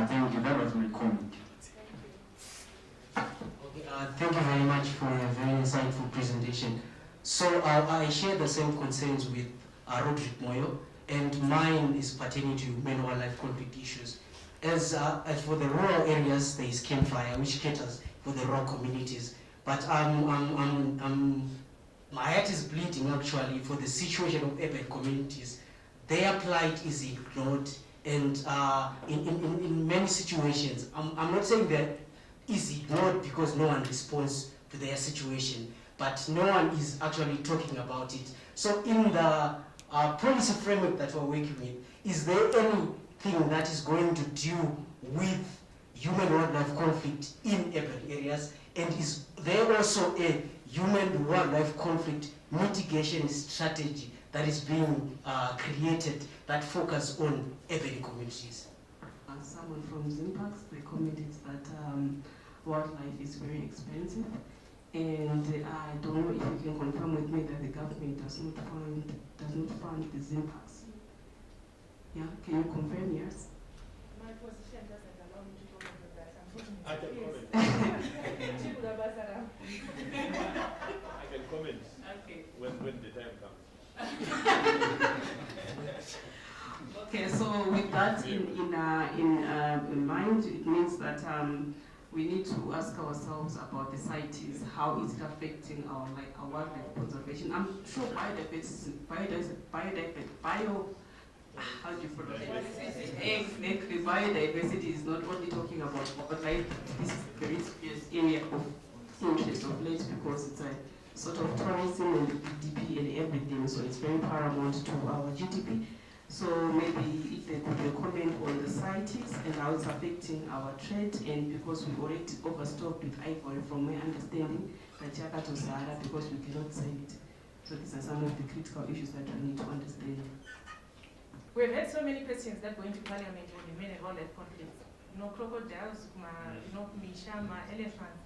Thank you, that was my comment. Thank you very much for a very insightful presentation. So I share the same concerns with Roderick Moyo, and mine is pertaining to human-wildlife conflict issues. As for the rural areas, there is campfire, which caters for the rural communities. But my heart is bleeding actually for the situation of urban communities. Their plight is ignored, and in many situations, I'm not saying that is ignored because no one responds to their situation, but no one is actually talking about it. So in the policy framework that we're working with, is there anything that is going to deal with human-wildlife conflict in urban areas? And is there also a human-wildlife conflict mitigation strategy that is being created that focus on urban communities? Someone from Zimbabwe recommended that wildlife is very expensive, and I don't know if you can confirm with me that the government does not fund the Zimbabweans. Yeah, can you confirm? Yes. My position doesn't allow me to talk about that. I can comment. I can comment. Okay. When the time comes. Okay, so with that in mind, it means that we need to ask ourselves about the CITES. How is it affecting our wildlife conservation? I'm sure biodiversity is not only talking about wildlife. This is a very serious area of interest of late, because it's a sort of tourism and GDP and everything. So it's very paramount to our GDP. So maybe if they could comment on the CITES and how it's affecting our trade, and because we already overstocked with ivory, from my understanding, that Chakato Sahara, because we cannot sell it. So these are some of the critical issues that we need to understand. We've had so many questions that go into Parliament on the human and wildlife conflicts. Crocodiles, mishama, elephants.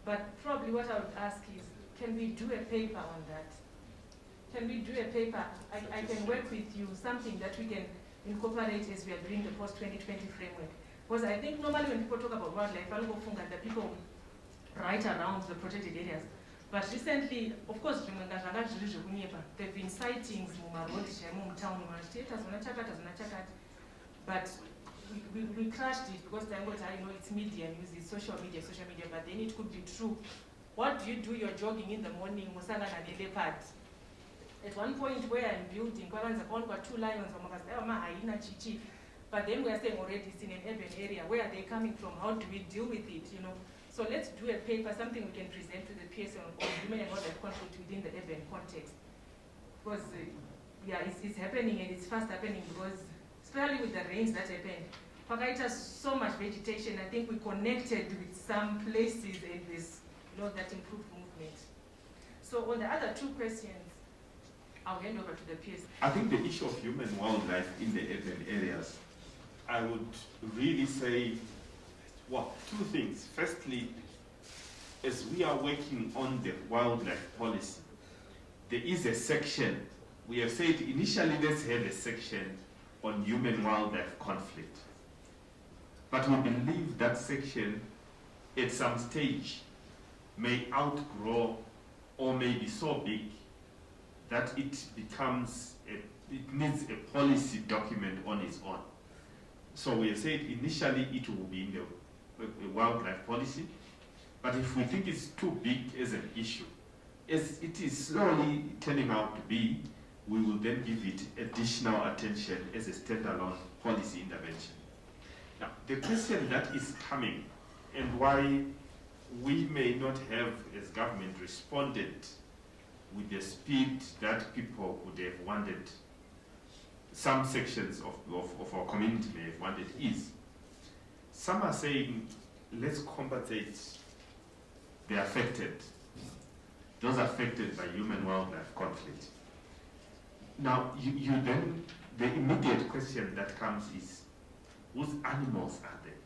But probably what I would ask is, can we do a paper on that? Can we do a paper? I can work with you, something that we can incorporate as we are doing the post-2020 framework. Because I think normally when people talk about wildlife, I look at the people right around the protected areas. But recently, of course, there have been sightings in town, but we crashed it because it's media news, it's social media, but then it could be true. What do? You're jogging in the morning, musanga na leopard. At one point where I'm building, got 2 lions, but then we are saying already it's in an urban area. Where are they coming from? How do we deal with it? You know. So let's do a paper, something we can present to the peers on women and wildlife conflict within the urban context. Because yeah, it's happening and it's fast happening because especially with the rains that happened. Pakaita so much vegetation. I think we connected with some places and there's that improved movement. So on the other 2 questions, I'll hand over to the peers. I think the issue of human wildlife in the urban areas, I would really say, 2 things. Firstly, as we are working on the wildlife policy, there is a section, we have said initially let's have a section on human-wildlife conflict. But we believe that section at some stage may outgrow or may be so big that it needs a policy document on its own. So we have said initially it will be in the wildlife policy, but if we think it's too big as an issue, as it is slowly turning out to be, we will then give it additional attention as a standalone policy intervention. Now, the question that is coming and why we may not have, as government, responded with the speed that people would have wanted, some sections of our community may have wanted, is some are saying, let's compensate the affected, those affected by human-wildlife conflict. Now, you then, the immediate question that comes is, whose animals are they?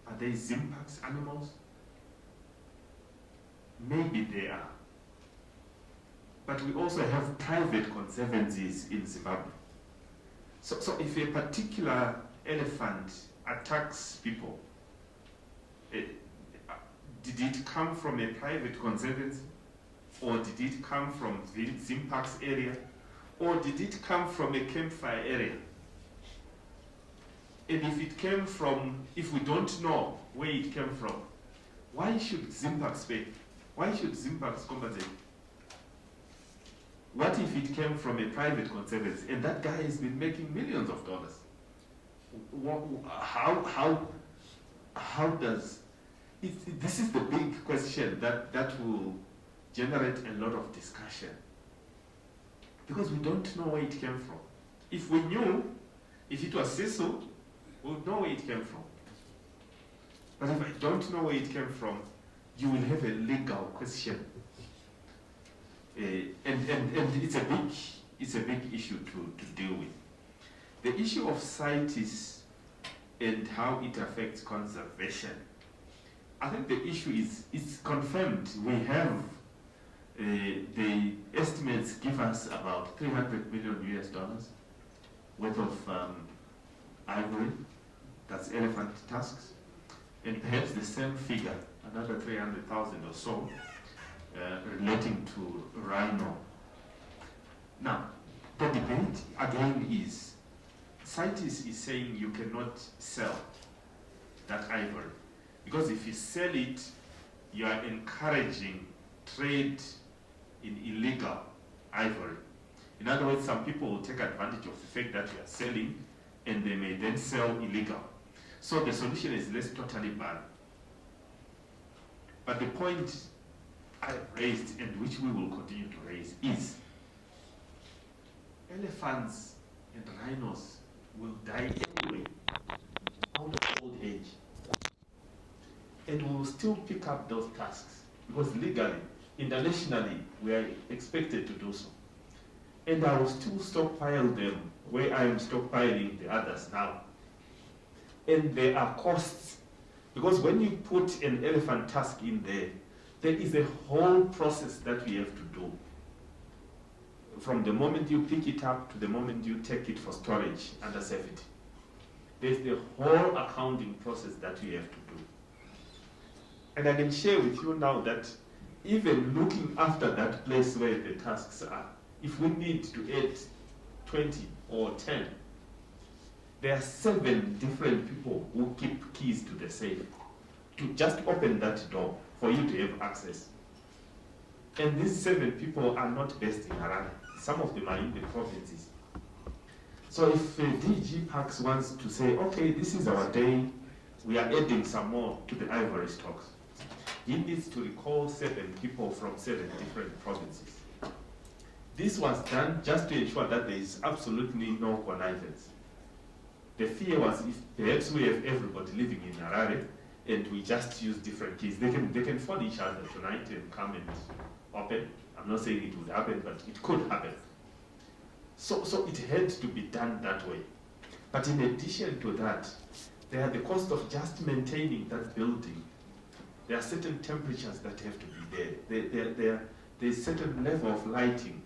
Are they Zimbabwe's animals? Maybe they are. But we also have private conservancies in Zimbabwe. So if a particular elephant attacks people, did it come from a private conservancy? Or did it come from Zimbabwe's area? Or did it come from a campfire area? And if it came from, if we don't know where it came from, why should Zimbabwe pay? Why should Zimbabwe compensate? What if it came from a private conservancy and that guy has been making millions of dollars? How does it, this is the big question that will generate a lot of discussion, because we don't know where it came from. If we knew, if it was Cecil, we would know where it came from. But if I don't know where it came from, you will have a legal question. And it's a big issue to deal with. The issue of CITES and how it affects conservation, I think the issue is confirmed. We have the estimates give us about $300 million US worth of ivory, that's elephant tusks, and perhaps the same figure, another 300,000 or so, relating to rhino. Now, the debate again is, CITES is saying you cannot sell that ivory, because if you sell it, you are encouraging trade in illegal ivory. In other words, some people will take advantage of the fact that you are selling, and they may then sell illegal. So the solution is let's totally ban. But the point I raised, and which we will continue to raise, is elephants and rhinos will die anyway out of old age. And we will still pick up those tasks, because legally, internationally, we are expected to do so. And I will still stockpile them where I am stockpiling the others now. And there are costs, because when you put an elephant tusk in there, there is a whole process that we have to do. From the moment you pick it up to the moment you take it for storage under safety. There's the whole accounting process that we have to do. And I can share with you now that even looking after that place where the tusks are, if we need to add 20 or 10, there are 7 different people who keep keys to the safe to just open that door for you to have access. And these 7 people are not based in Harare. Some of them are in the provinces. So if DG Parks wants to say, okay, this is our day, we are adding some more to the ivory stocks, he needs to recall 7 people from 7 different provinces. This was done just to ensure that there is absolutely no connivance. The fear was if perhaps we have everybody living in Harare and we just use different keys, they can phone each other tonight and come and open. I'm not saying it would happen, but it could happen. So it had to be done that way. But in addition to that, there are the cost of just maintaining that building. There are certain temperatures that have to be there. There's a certain level of lighting.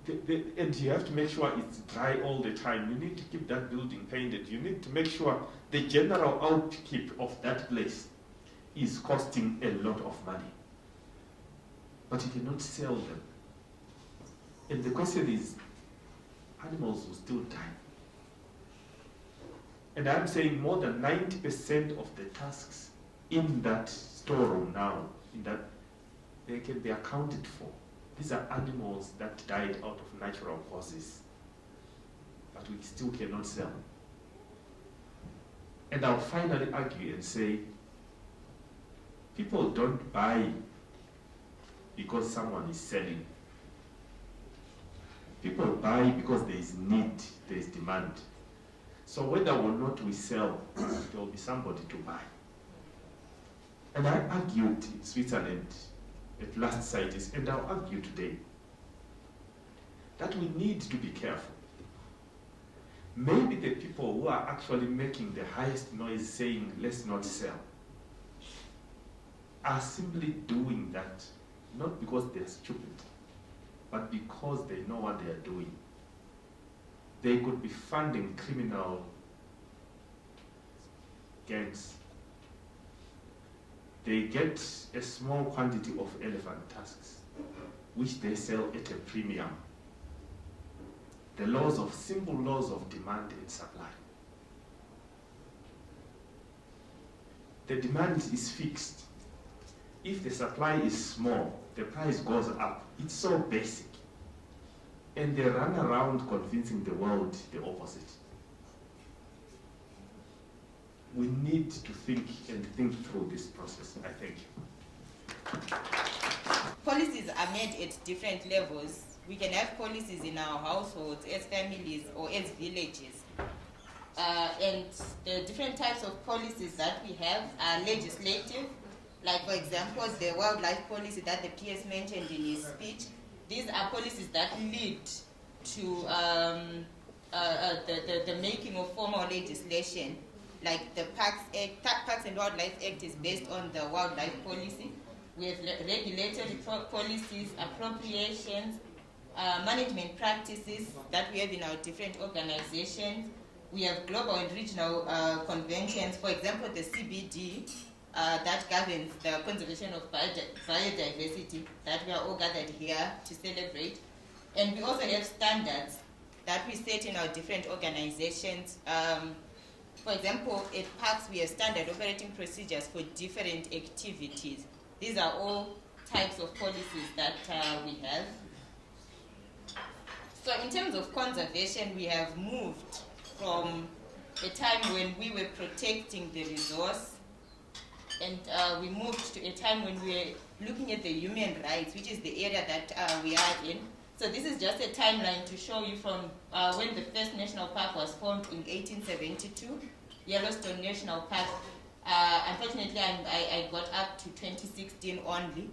And you have to make sure it's dry all the time. You need to keep that building painted. You need to make sure the general upkeep of that place is costing a lot of money. But you cannot sell them. And the question is, animals will still die. And I'm saying more than 90% of the tasks in that storeroom now, they can be accounted for. These are animals that died out of natural causes, but we still cannot sell. And I'll finally argue and say, people don't buy because someone is selling. People buy because there is need, there is demand. So whether or not we sell, there will be somebody to buy. And I argued in Switzerland at last CITES, and I'll argue today, that we need to be careful. Maybe the people who are actually making the highest noise saying, let's not sell, are simply doing that, not because they're stupid, but because they know what they are doing. They could be funding criminal gangs. They get a small quantity of elephant tusks, which they sell at a premium. The simple laws of demand and supply. The demand is fixed. If the supply is small, the price goes up. It's so basic. And they run around convincing the world the opposite. We need to think through this process. I thank you. Policies are made at different levels. We can have policies in our households, as families, or as villages. And the different types of policies that we have are legislative. Like, for example, the wildlife policy that the PS mentioned in his speech. These are policies that lead to the making of formal legislation. Like the Parks and Wildlife Act is based on the wildlife policy. We have regulatory policies, appropriations, management practices that we have in our different organizations. We have global and regional conventions, for example, the CBD that governs the conservation of biodiversity that we are all gathered here to celebrate. And we also have standards that we set in our different organizations. For example, at parks, we have standard operating procedures for different activities. These are all types of policies that we have. So in terms of conservation, we have moved from a time when we were protecting the resource, and we moved to a time when we were looking at the human rights, which is the area that we are in. So this is just a timeline to show you from when the first national park was formed in 1872, Yellowstone National Park. Unfortunately, I got up to 2016 only.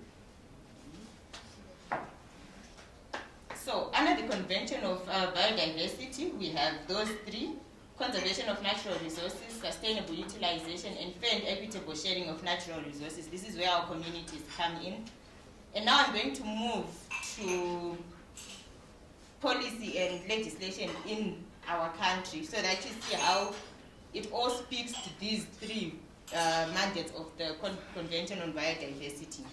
So under the Convention of Biodiversity, we have those three: conservation of natural resources, sustainable utilization, and fair and equitable sharing of natural resources. This is where our communities come in. And now I'm going to move to policy and legislation in our country so that you see how it all speaks to these three mandates of the Convention on Biodiversity.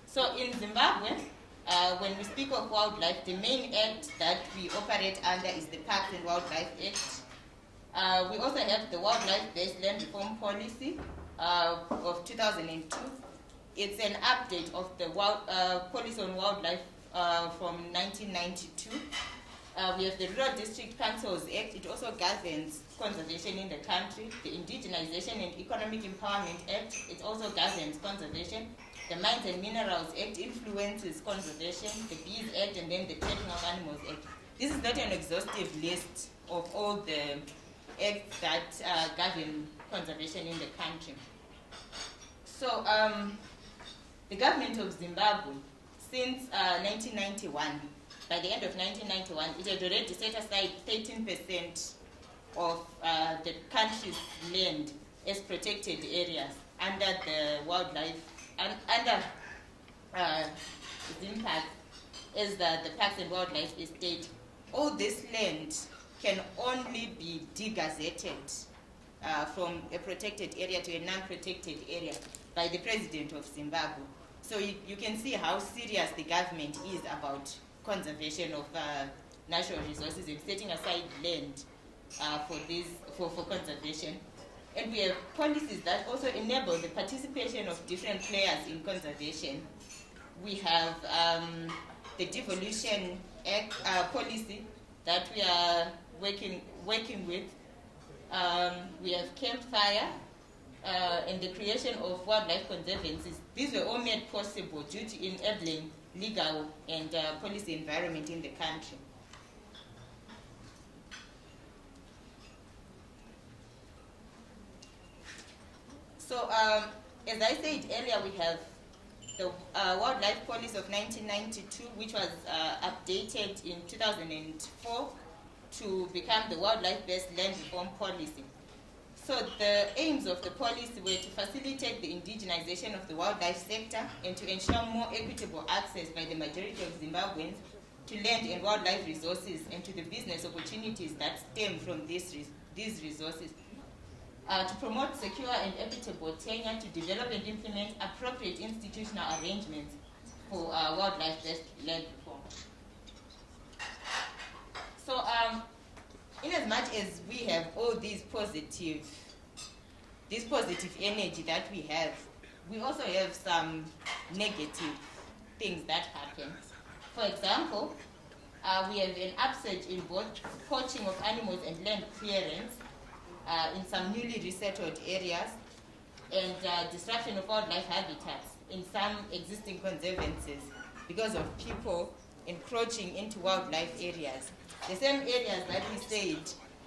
So in Zimbabwe, when we speak of wildlife, the main act that we operate under is the Parks and Wildlife Act. We also have the Wildlife-Based Land Reform Policy, of 2002. It's an update of the Policy on Wildlife from 1992. We have the Rural District Councils Act. It also governs conservation in the country. The Indigenization and Economic Empowerment Act, it also governs conservation. The Mines and Minerals Act influences conservation, the Bees Act, and then the Trading of Animals Act. This is not an exhaustive list of all the acts that govern conservation in the country. So the government of Zimbabwe, since 1991, by the end of 1991, it had already set aside 13% of the country's land as protected areas under the wildlife, and under ZIMPAC as the Parks and Wildlife Estate. All this land can only be degazetted from a protected area to a non-protected area by the President of Zimbabwe. So you can see how serious the government is about conservation of natural resources and setting aside land for conservation. And we have policies that also enable the participation of different players in conservation. We have the Devolution Act policy that we are working with. We have campfire and the creation of wildlife conservancies. These were all made possible due to enabling legal and policy environment in the country. So, as I said earlier, we have the Wildlife Policy of 1992, which was updated in 2004 to become the Wildlife-Based Land Reform Policy. So the aims of the policy were to facilitate the indigenization of the wildlife sector and to ensure more equitable access by the majority of Zimbabweans to land and wildlife resources and to the business opportunities that stem from these resources. To promote secure and equitable tenure, to develop and implement appropriate institutional arrangements for wildlife-based land reform. So, in as much as we have all this positive energy that we have, we also have some negative things that happen. For example, we have an upsurge in both poaching of animals and land clearance in some newly resettled areas, and disruption of wildlife habitats in some existing conservancies because of people encroaching into wildlife areas. The same areas that we said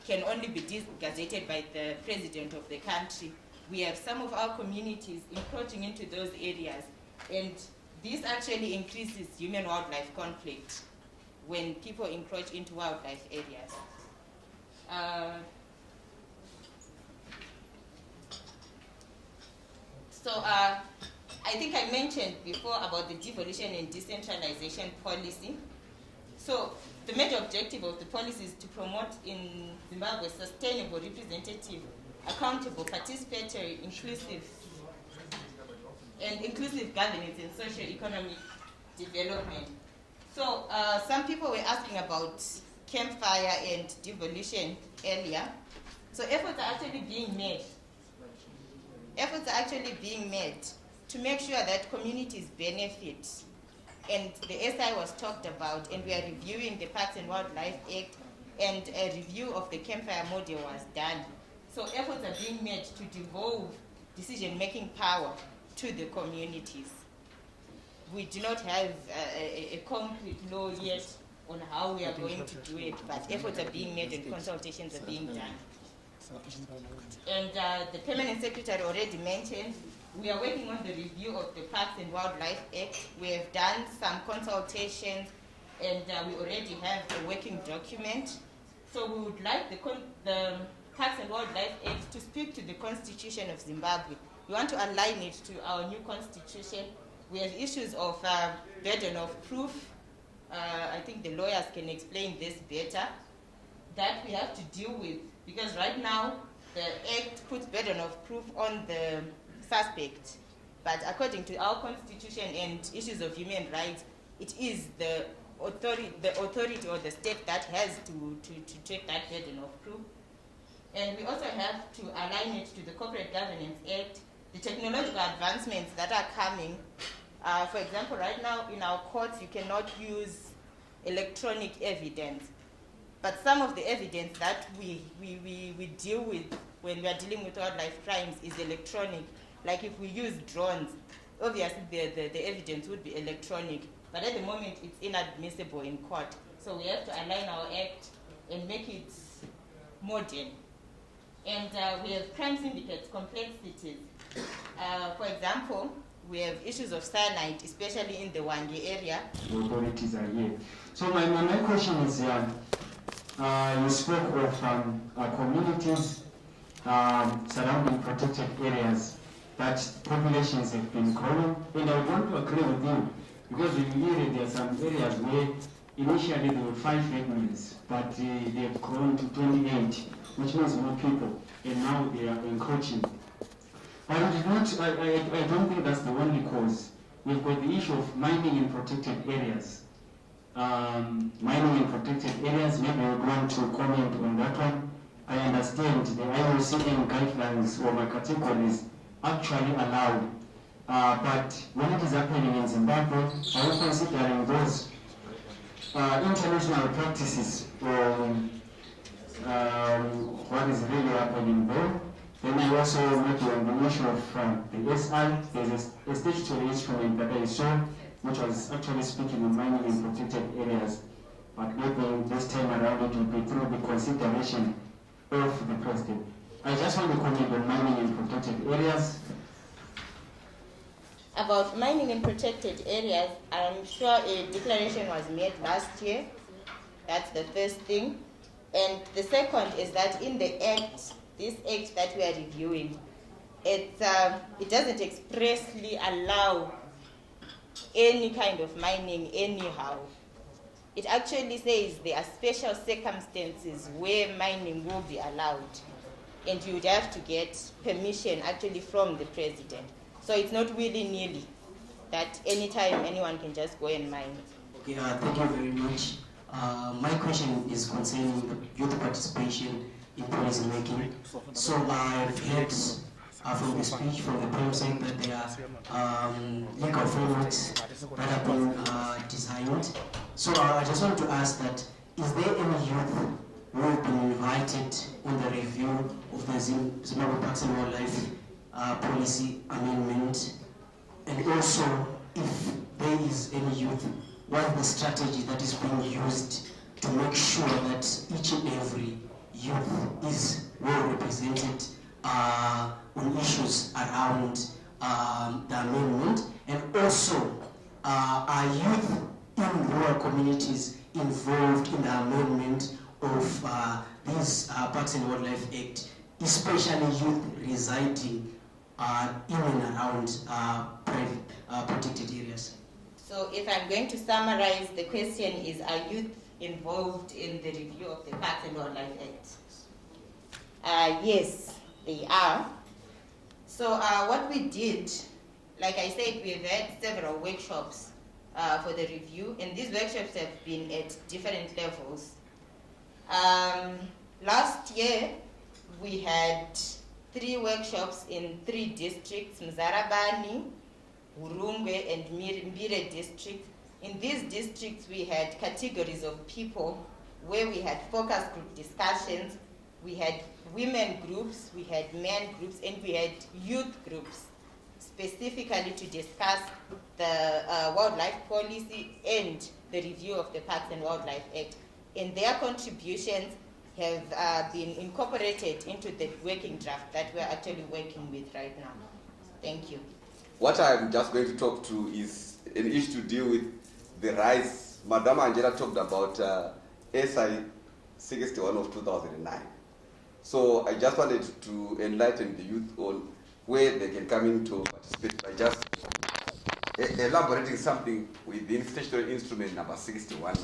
can only be gazetted by the president of the country. We have some of our communities encroaching into those areas, and this actually increases human-wildlife conflict when people encroach into wildlife areas. I think I mentioned before about the devolution and decentralization policy. So the major objective of the policy is to promote in Zimbabwe sustainable, representative, accountable, participatory, inclusive governance and socio-economic development. So some people were asking about campfire and devolution earlier. So efforts are actually being made to make sure that communities benefit. And the SI was talked about, and we are reviewing the Parks and Wildlife Act, and a review of the campfire model was done. So efforts are being made to devolve decision-making power to the communities. We do not have a concrete law yet on how we are going to do it, but efforts are being made and consultations are being done. And the Permanent Secretary already mentioned, we are working on the review of the Parks and Wildlife Act. We have done some consultations, and we already have a working document. So we would like the Parks and Wildlife Act to speak to the Constitution of Zimbabwe. We want to align it to our new constitution. We have issues of burden of proof. I think the lawyers can explain this better, that we have to deal with, because right now the Act puts burden of proof on the suspect, but according to our constitution and issues of human rights, it is the authority or the state that has to take that burden of proof. And we also have to align it to the Corporate Governance Act the technological advancements that are coming. For example, right now in our courts, you cannot use electronic evidence. But some of the evidence that we deal with when we are dealing with wildlife crimes is electronic. Like if we use drones, obviously the evidence would be electronic. But at the moment, it's inadmissible in court. So we have to align our act and make it modern. And we have crime syndicates, complexities. For example, we have issues of cyanide, especially in the Wange area. The authorities are here. So my question is, you spoke of communities surrounding protected areas, that populations have been growing, and I would want to agree with you, because in Uri there are some areas where initially there were 5 families, but they have grown to 28, which means more people, and now they are encroaching. I don't think that's the only cause. We've got the issue of mining in protected areas. Mining in protected areas, maybe I would want to comment on that one. I understand the IUCN guidelines or my categories actually allowed, but when it is happening in Zimbabwe, are you considering those international practices or what is really happening there? Then I also met you on the issue of the SI. There's a statutory instrument that I saw, which was actually speaking on mining in protected areas. But maybe this time around it will be through the consideration of the president. I just want to comment on mining in protected areas. About mining in protected areas, I'm sure a declaration was made last year. That's the first thing. And the second is that in the act, this act that we are reviewing, it doesn't expressly allow any kind of mining anyhow. It actually says there are special circumstances where mining will be allowed, and you would have to get permission actually from the president. So it's not willy-nilly that anytime anyone can just go and mine. Okay, thank you very much. My question is concerning the youth participation in policy making. So I've heard from the speech from the president that there are legal frameworks that have been designed. So I just want to ask that, is there any youth who have been invited in the review of the Zimbabwe Parks and Wildlife policy amendment? And also, if there is any youth, what is the strategy that is being used to make sure that each and every youth is well represented on issues around the amendment? And also, are youth in rural communities involved in the amendment of this Parks and Wildlife Act, especially youth residing in and around protected areas? So if I'm going to summarize, the question is, are youth involved in the review of the Parks and Wildlife Act? Yes, they are. So what we did, like I said, we've had several workshops for the review, and these workshops have been at different levels. Last year, we had 3 workshops in 3 districts, Mzarabani, Urungwe, and Mbire districts. In these districts, we had categories of people where we had focus group discussions, we had women groups, we had men groups, and we had youth groups, specifically to discuss the wildlife policy and the review of the Parks and Wildlife Act. And their contributions have been incorporated into the working draft that we're actually working with right now. Thank you. What I'm just going to talk to is an issue to deal with the rise. Madam Angela talked about SI 61 of 2009. So I just wanted to enlighten the youth on where they can come in to participate by just elaborating something within statutory instrument number 61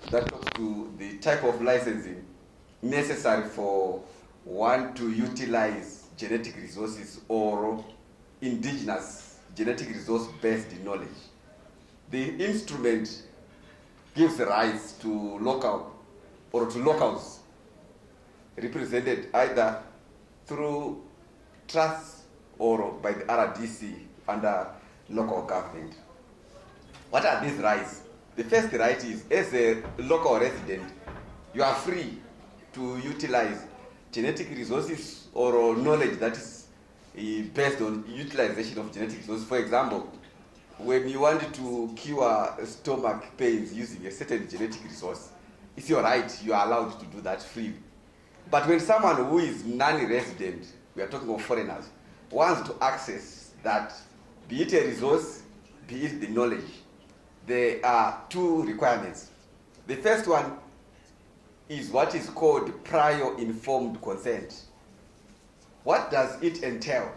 that talks to the type of licensing necessary for one to utilize genetic resources or indigenous genetic resource-based knowledge. The instrument gives rise to local or to locals represented either through trusts or by the RDC under local government. What are these rights? The first right is, as a local resident, you are free to utilize genetic resources or knowledge that is based on utilization of genetic resources. For example, when you want to cure stomach pains using a certain genetic resource, it's your right, you are allowed to do that freely. But when someone who is non-resident, we are talking of foreigners, wants to access that, be it a resource, be it the knowledge, there are two requirements. The first one is what is called prior informed consent. What does it entail?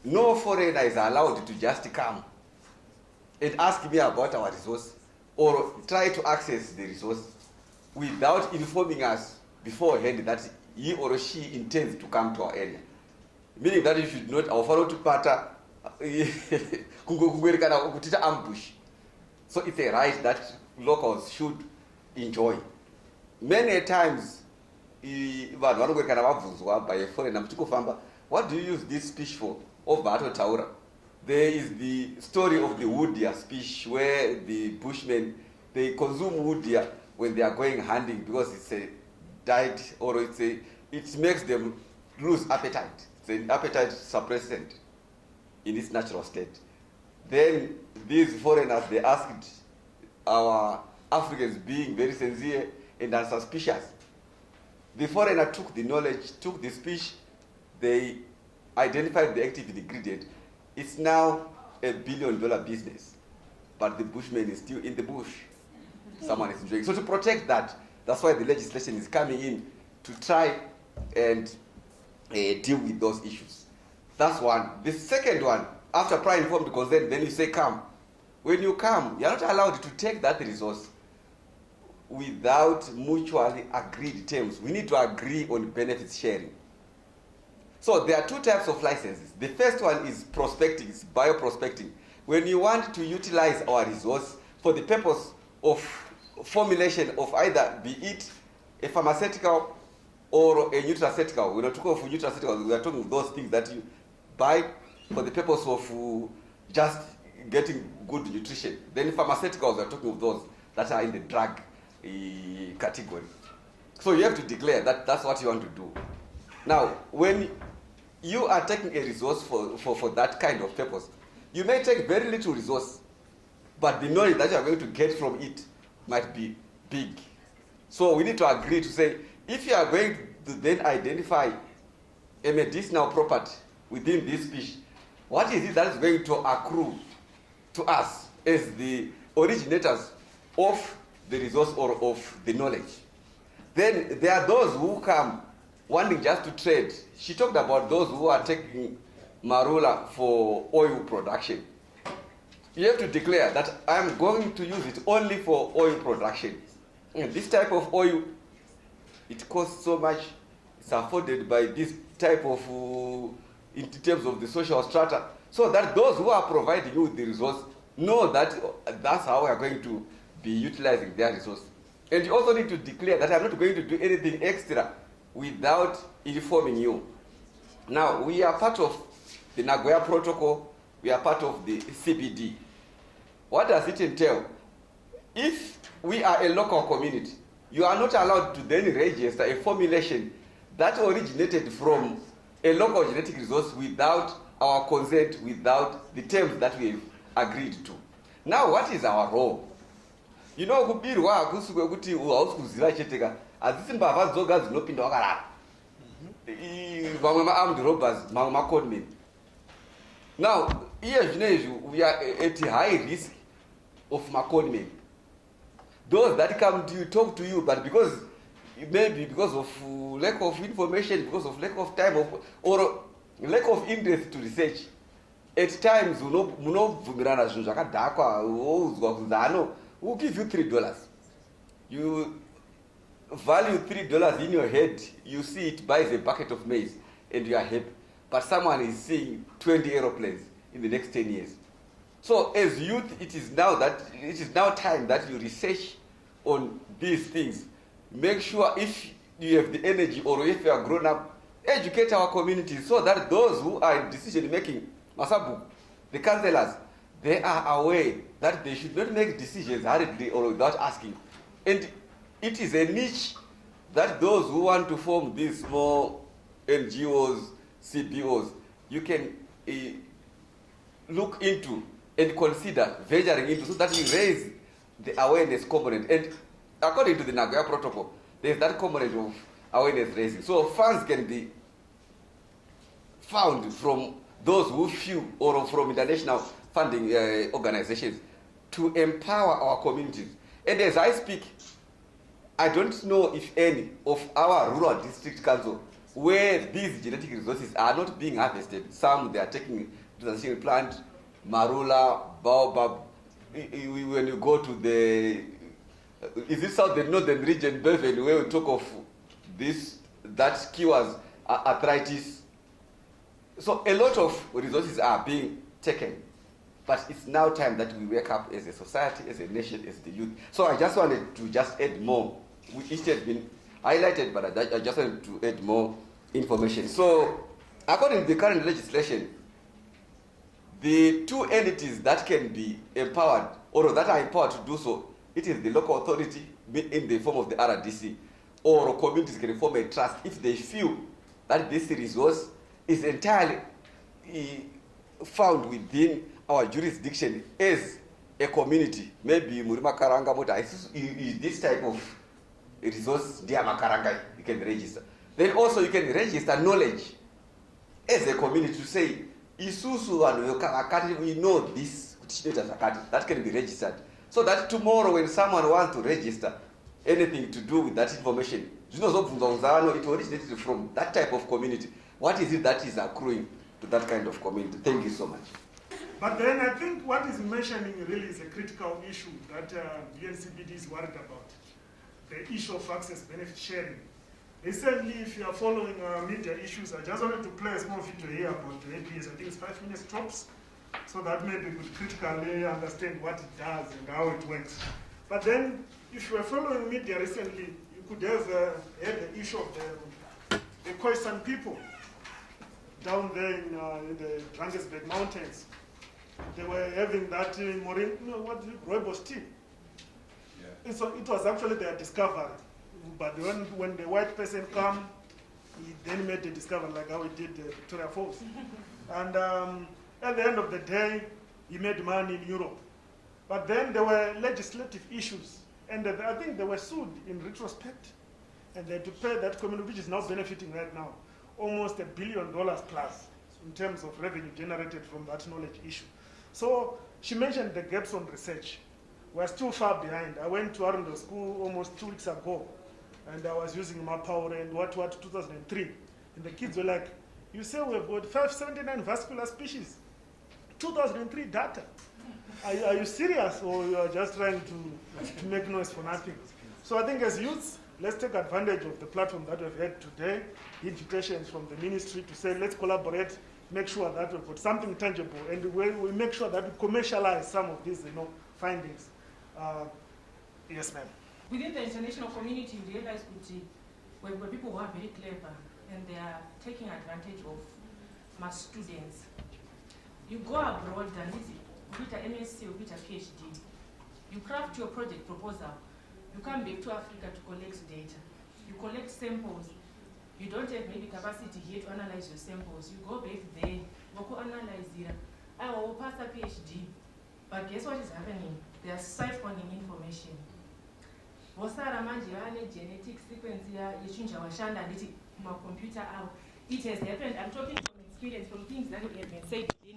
No foreigner is allowed to just come and ask me about our resource or try to access the resource without informing us beforehand that he or she intends to come to our area. Meaning that you should not follow to pata ambush. So it's a right that locals should enjoy. Many times, by a foreigner, what do you use this speech for? There is the story of the wood deer speech where the bushmen, they consume wood deer when they are going hunting because it's a diet or it makes them lose appetite. It's an appetite suppressant in its natural state. Then these foreigners, they asked our Africans, being very sincere and unsuspicious. The foreigner took the knowledge, took the speech, they identified the active ingredient. It's now $1 billion business, but the bushman is still in the bush. Someone is enjoying. So to protect that, that's why the legislation is coming in to try and deal with those issues. That's one. The second one, after prior informed consent, then you say come. When you come, you're not allowed to take that resource without mutually agreed terms. We need to agree on benefits sharing. So there are two types of licenses. The first one is prospecting, it's bioprospecting. When you want to utilize our resource for the purpose of formulation of either, be it a pharmaceutical or a nutraceutical. We're not talking of nutraceuticals, we are talking of those things that you buy for the purpose of just getting good nutrition. Then pharmaceuticals, we are talking of those that are in the drug category. So you have to declare that that's what you want to do. Now, when you are taking a resource for that kind of purpose, you may take very little resource, but the knowledge that you are going to get from it might be big. So we need to agree to say, if you are going to then identify a medicinal property within this species, what is it that is going to accrue to us as the originators of the resource or of the knowledge? Then there are those who come wanting just to trade. She talked about those who are taking marula for oil production. You have to declare that I'm going to use it only for oil production. And this type of oil, it costs so much, it's afforded by this type of, in terms of the social strata, so that those who are providing you with the resource know that that's how we are going to be utilizing their resource. And you also need to declare that I'm not going to do anything extra without informing you. Now, we are part of the Nagoya Protocol, we are part of the CBD. What does it entail? If we are a local community, you are not allowed to then register a formulation that originated from a local genetic resource without our consent, without the terms that we've agreed to. Now, what is our role? You know, kubirwa kusuke kuti hausi kuziva cheteka adzisi mbavha dzoga dzinopinda wakarara. Vamwe ma-armed robbers, mamwe ma-conmen. Now, here we are at high risk of ma-conmen. Those that come to you, talk to you, but because maybe because of lack of information, because of lack of time, or lack of interest to research, at times munobvumirana zvinhu zvakadhakwa wouzwa kunzi ano we'll give you $3. You value $3 in your head, you see it buys a bucket of maize and you are happy. But someone is seeing 20 aeroplanes in the next 10 years. So as youth, it is now time that you research on these things. Make sure if you have the energy or if you are grown up educate our communities so that those who are in decision making, Masabu, the councillors, they are aware that they should not make decisions hurriedly or without asking. And it is a niche that those who want to form these small NGOs, CBOs, you can look into and consider venturing into so that you raise the awareness component. And according to the Nagoya Protocol, there's that component of awareness raising. So funds can be found from those who feel or from international funding organizations to empower our communities. And as I speak, I don't know if any of our rural district council where these genetic resources are not being harvested. Some they are taking to the single plant, marula, baobab. When you go to the, is it southern northern region, Beverly, where we talk of this, that cures arthritis. So a lot of resources are being taken. But it's now time that we wake up as a society, as a nation, as the youth. So I just wanted to just add more. It has been highlighted, but I just wanted to add more information. So according to the current legislation, the two entities that can be empowered, or that are empowered to do so, it is the local authority in the form of the RDC, or communities can form a trust if they feel that this resource is entirely found within our jurisdiction as a community. Maybe Murima Karanga Mota is this type of resource, dear Makaranga, you can register. Then also you can register knowledge as a community to say, Isusu and we know this, that can be registered. So that tomorrow when someone wants to register anything to do with that information, it originated from that type of community. What is it that is accruing to that kind of community? Thank you so much. But then I think what is mentioning really is a critical issue that BNCBD is worried about. The issue of access benefit sharing. Recently, if you are following media issues, I just wanted to play a small video here about the APS. I think it's 5 minutes tops, so that maybe we could critically understand what it does and how it works. But then, if you were following media recently, you could have had the issue of the Khoisan people down there in the Drakensberg Mountains. They were having that rooibos tea. Yeah. So it was actually their discovery. But when the white person came, he then made the discovery like how he did Victoria Falls. And at the end of the day, he made money in Europe. But then there were legislative issues. And I think they were sued in retrospect. And they had to pay that community, which is now benefiting right now, almost $1 billion plus in terms of revenue generated from that knowledge issue. So she mentioned the gaps on research. We're still far behind. I went to Arundel School almost 2 weeks ago, and I was using Mapower and what 2003. And the kids were like, you say we've got 579 vascular species. 2003 data. Are you serious, or you are just trying to make noise for nothing? So I think as youths, let's take advantage of the platform that we've had today, invitations from the ministry to say, let's collaborate, make sure that we've got something tangible, and we make sure that we commercialize some of these findings. Yes, ma'am. Within the international community, you realize where people who are very clever and they are taking advantage of my students. You go abroad and with an MSc or with a PhD, you craft your project proposal, you come back to Africa to collect data. You collect samples. You don't have maybe capacity here to analyze your samples. You go back there, you go analyze it. I will pass a PhD, but guess what is happening? They are siphoning information. Genetic sequence computer out. It has happened. I'm talking from experience, from things that have been said in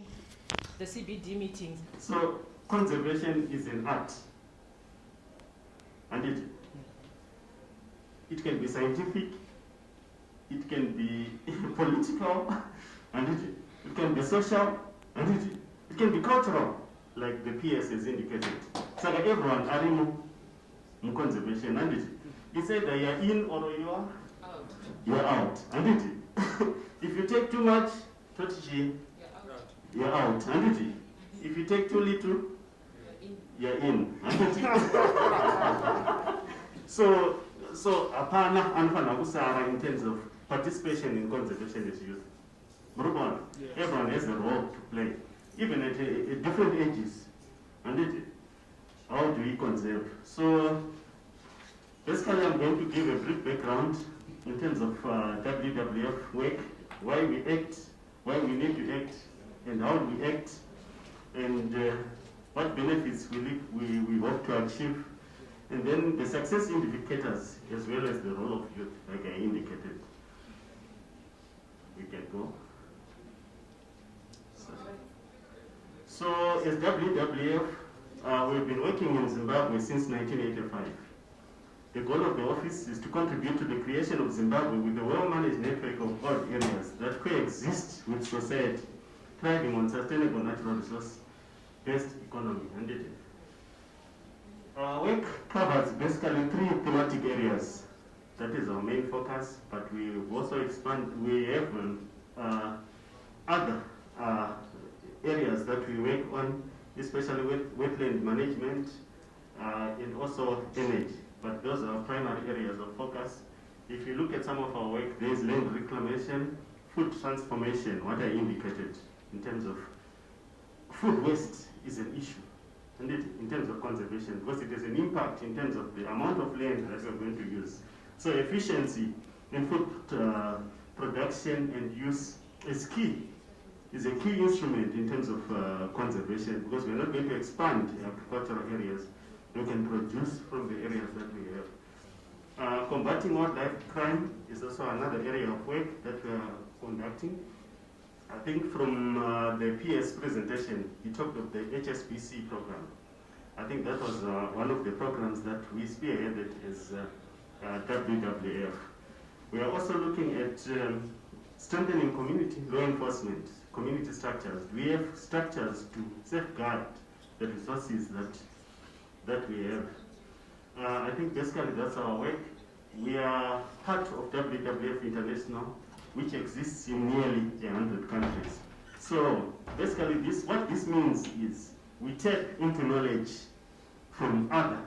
the CBD meetings. So conservation is an art, and it can be scientific, it can be political, and it can be social, and it can be cultural, like the PS has indicated. So like everyone are in conservation, and it's either you're in or you're out, and if you take too much, you're out, and if you take too little, you're in. So apana anfana kusara in terms of participation in conservation as youth. Yes. Everyone has a role to play, even at different ages. And how do we conserve? So basically I'm going to give a brief background in terms of WWF work, why we act, why we need to act, and how we act, and what benefits we hope to achieve, and then the success indicators as well as the role of youth, like I indicated. We can go. So as WWF, we've been working in Zimbabwe since 1985. The goal of the office is to contribute to the creation of Zimbabwe with a well-managed network of odd areas that coexist with society, thriving on sustainable natural resource-based economy. And our work covers basically 3 thematic areas. That is our main focus, but we also we have other areas that we work on, especially with wetland management and also energy. But those are primary areas of focus. If you look at some of our work, there is land reclamation, food transformation, what I indicated in terms of food waste is an issue, and in terms of conservation, because it has an impact in terms of the amount of land that we're going to use. So efficiency in food production and use is key. Is a key instrument in terms of conservation, because we're not going to expand agricultural areas. We can produce from the areas that we have. Combating wildlife crime is also another area of work that we are conducting. I think from the PS presentation, he talked of the HSBC program. I think that was one of the programs that we spearheaded as WWF. We are also looking at strengthening community law enforcement, community structures. We have structures to safeguard the resources that we have. I think basically that's our work. We are part of WWF International, which exists in nearly 100 countries. So basically what this means is we take into knowledge from other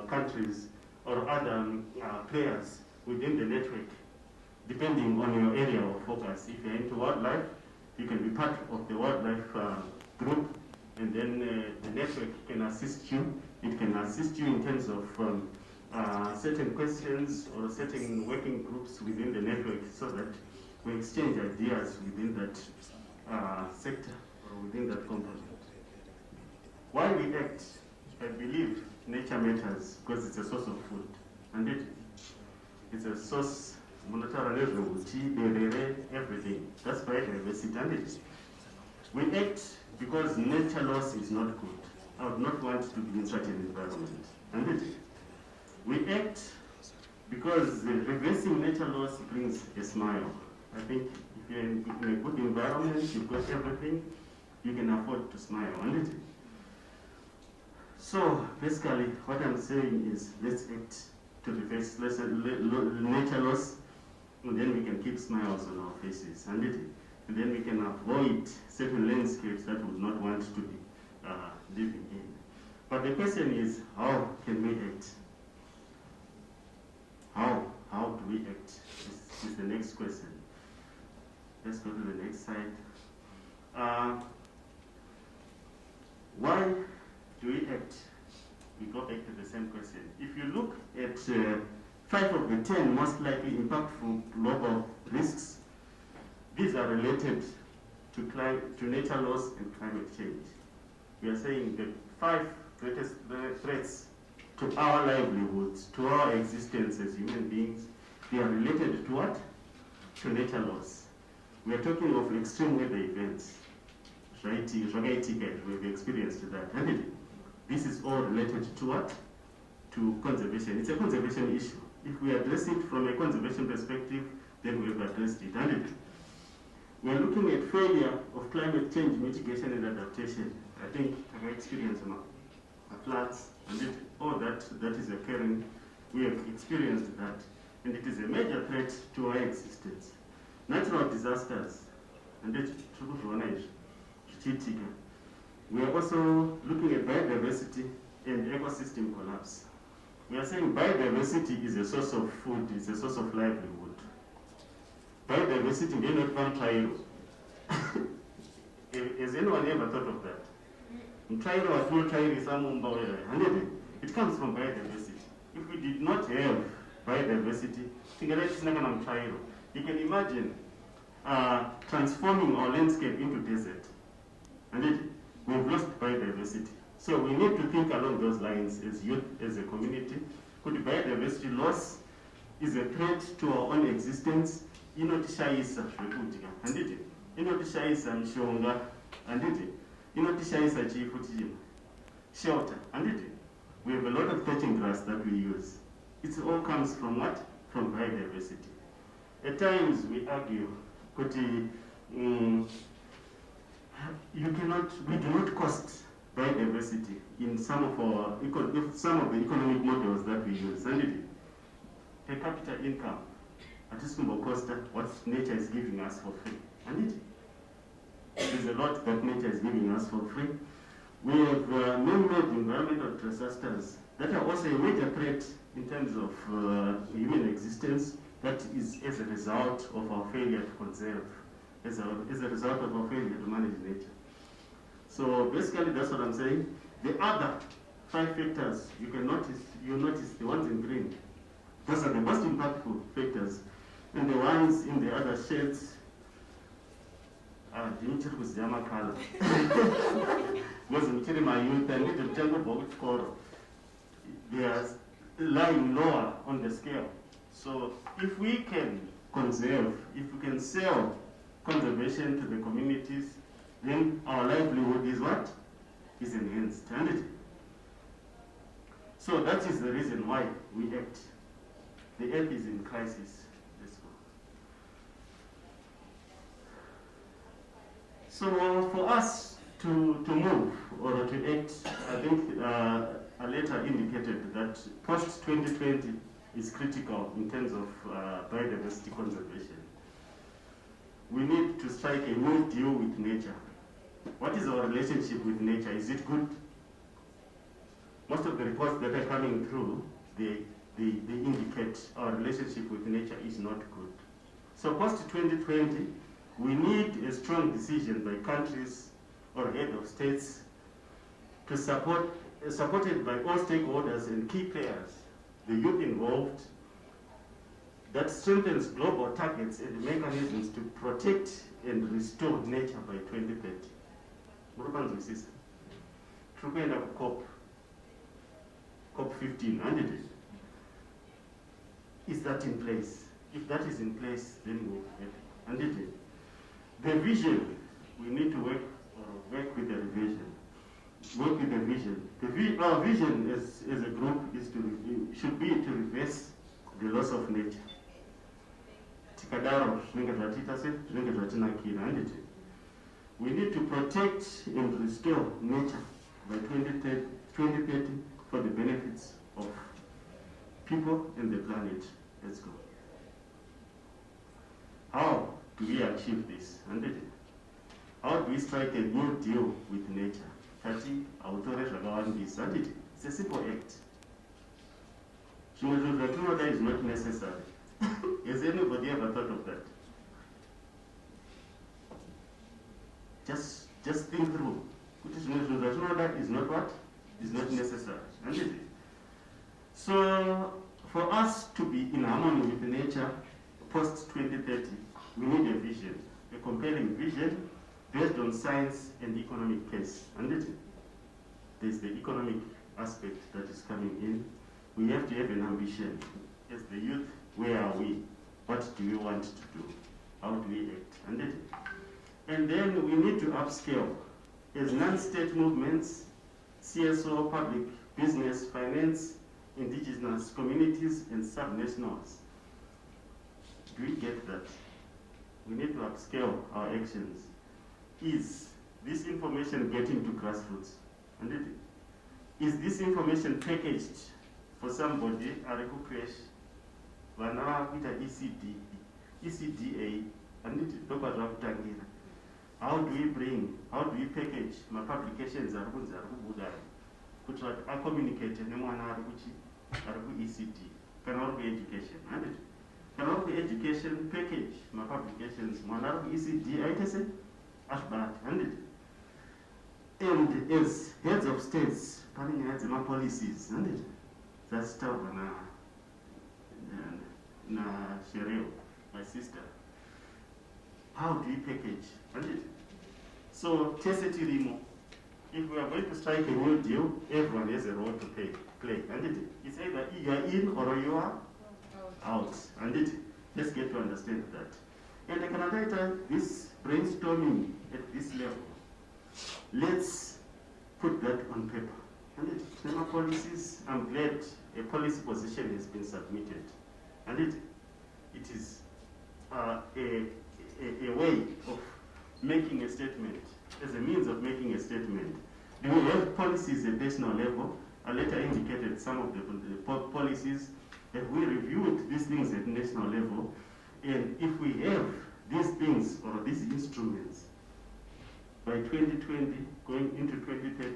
countries or other players within the network, depending on your area of focus. If you're into wildlife, you can be part of the wildlife group, and then the network can assist you. It can assist you in terms of certain questions or certain working groups within the network, so that we exchange ideas within that sector or within that component. Why we act? I believe nature matters because it's a source of food, and it's a source, everything. That's biodiversity, and we act because nature loss is not good. I would not want to be in such an environment. And we act because reversing nature loss brings a smile. I think if you're in a good environment, you've got everything, you can afford to smile. And so basically what I'm saying is, let's act to reverse nature loss, and then we can keep smiles on our faces. And then we can avoid certain landscapes that we would not want to be living in. But the question is, how can we act? How do we act? This is the next question. Let's go to the next slide. Why do we act? We go back to the same question. If you look at 5 of the 10 most likely impactful global risks, these are related to nature loss and climate change. We are saying the 5 greatest threats to our livelihoods, to our existence as human beings, they are related to what? To nature loss. We are talking of extreme weather events. We've experienced that, haven't we? This is all related to what? To conservation. It's a conservation issue. If we address it from a conservation perspective, then we've addressed it, haven't we? We're looking at failure of climate change mitigation and adaptation. I think I've experienced floods and all that is occurring. We have experienced that, and it is a major threat to our existence. Natural disasters, and we are also looking at biodiversity and ecosystem collapse. We are saying biodiversity is a source of food, it's a source of livelihood. biodiversity may not come trial. Has anyone ever thought of that? Trial or no trial is it comes from biodiversity. If we did not have biodiversity, you can imagine transforming our landscape into desert. And we've lost biodiversity. So we need to think along those lines as youth, as a community. Could biodiversity loss is a threat to our own existence? Inotishayisa zvekudya, handiti? Inotishayisa mishonga, handiti? Inotishayisa chifuti shelter, handiti? We have a lot of thatching grass that we use. It all comes from what? From biodiversity. At times we argue, we do not cost biodiversity in some of the economic models that we use. Per capita income, at least what nature is giving us for free. There's a lot that nature is giving us for free. We have man-made environmental disasters that are also a major threat in terms of human existence. That is as a result of our failure to conserve, as a result of our failure to manage nature. So basically that's what I'm saying. The other 5 factors you notice the ones in green. Those are the most impactful factors. And the ones in the other shades are Dimitri Kuziyama color. Was my youth and little jungle boat, they are lying lower on the scale. So if we can conserve, if we can sell conservation to the communities, then our livelihood is what? Is enhanced. So that is the reason why we act. The earth is in crisis. Let's go. So for us to move or to act, I think a letter indicated that post-2020 is critical in terms of biodiversity conservation. We need to strike a new deal with nature. What is our relationship with nature? Is it good? Most of the reports that are coming through, they indicate our relationship with nature is not good. So post-2020, we need a strong decision by countries or head of states to supported by all stakeholders and key players, the youth involved, that strengthens global targets and mechanisms to protect and restore nature by 2030. COP 15, is that in place? If that is in place, then we'll get it. The vision, we need to work with the vision. Work with the vision. Our vision as a group should be to reverse the loss of nature. We need to protect and restore nature by 2030 for the benefits of people and the planet. Let's go. How do we achieve this? How do we strike a new deal with nature? It's a simple act. Is not necessary. Has anybody ever thought of that? Just think through. Is not what? Is not necessary. So for us to be in harmony with nature post-2030, we need a vision, a compelling vision based on science and economic case. There's the economic aspect that is coming in. We have to have an ambition. As the youth, where are we? What do we want to do? How do we act? And then we need to upscale. As non-state movements, CSO, public, business, finance, indigenous communities, and subnationals. Do we get that? We need to upscale our actions. Is this information getting to grassroots? Is this information packaged for somebody, ECDA, how do we package my publications I communicate ECD, education. Kana ku education package ma publications mwana ku ECD aitese ashbat handed. And as heads of states, having heads of policies, handed. That's stuff na Cheryl, my sister. How do we package? Handed. So tacitly, if we are going to strike a new deal, everyone has a role to play. And it's either you are in or you are out. And let's get to understand that. And I can write this brainstorming at this level. Let's put that on paper. And NEMA policies, I'm glad a policy position has been submitted. And it is a way of making a statement, as a means of making a statement. Do we have policies at national level? I later indicated some of the policies. Have we reviewed these things at national level? And if we have these things or these instruments by 2020, going into 2030,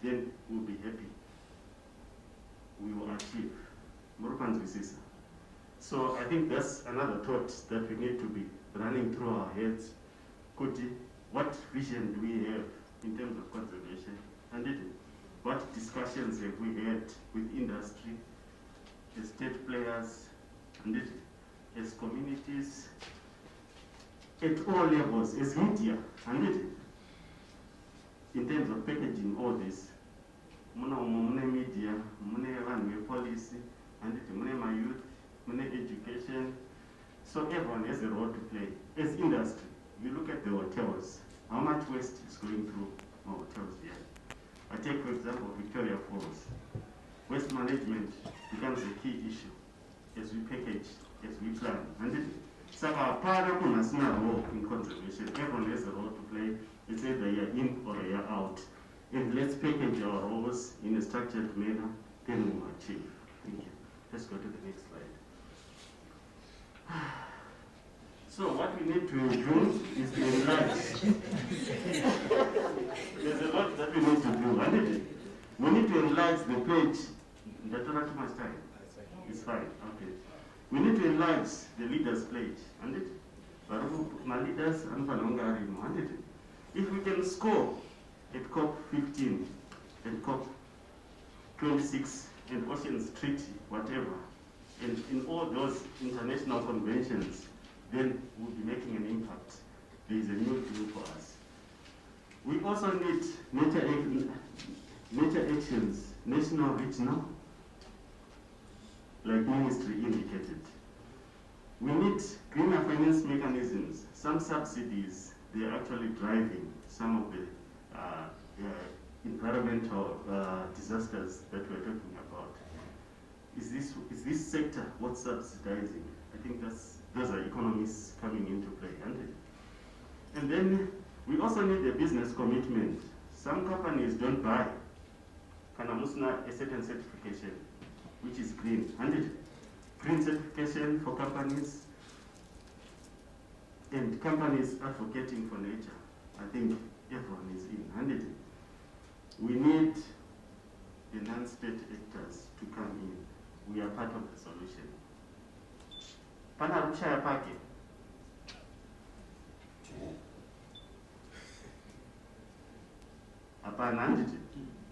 then we'll be happy. We will achieve. So I think that's another thought that we need to be running through our heads. Kuti, what vision do we have in terms of conservation? And what discussions have we had with industry, as state players, and as communities, at all levels, as media, and in terms of packaging all this? Mune media, mune policy, and mune my youth, mune education. So everyone has a role to play. As industry, you look at the hotels, how much waste is going through our hotels here? I take, for example, Victoria Falls. Waste management becomes a key issue as we package, as we plan. And so our part has no role in conservation. Everyone has a role to play. It's either you're in or you're out. And let's package our roles in a structured manner, then we'll achieve. Thank you. Let's go to the next slide. So what we need to do is to enlarge. There's a lot that we need to do, and we need to enlarge the page. That's not too much time. It's fine. Okay. We need to enlarge the leaders' pledge, and my leaders and if we can score at COP15 and COP26 and Oceans Treaty, whatever, and in all those international conventions, then we'll be making an impact. There is a new deal for us. We also need nature actions, national, regional, like ministry indicated. We need greener finance mechanisms. Some subsidies, they're actually driving some of the environmental disasters that we're talking about. Is this sector what's subsidizing? I think those are economists coming into play, aren't they? And then we also need a business commitment. Some companies don't buy a certain certification, which is green. And green certification for companies, and companies advocating for nature. I think everyone is in. And we need the non-state actors to come in. We are part of the solution. Pana rushaya pake. Apana handiti.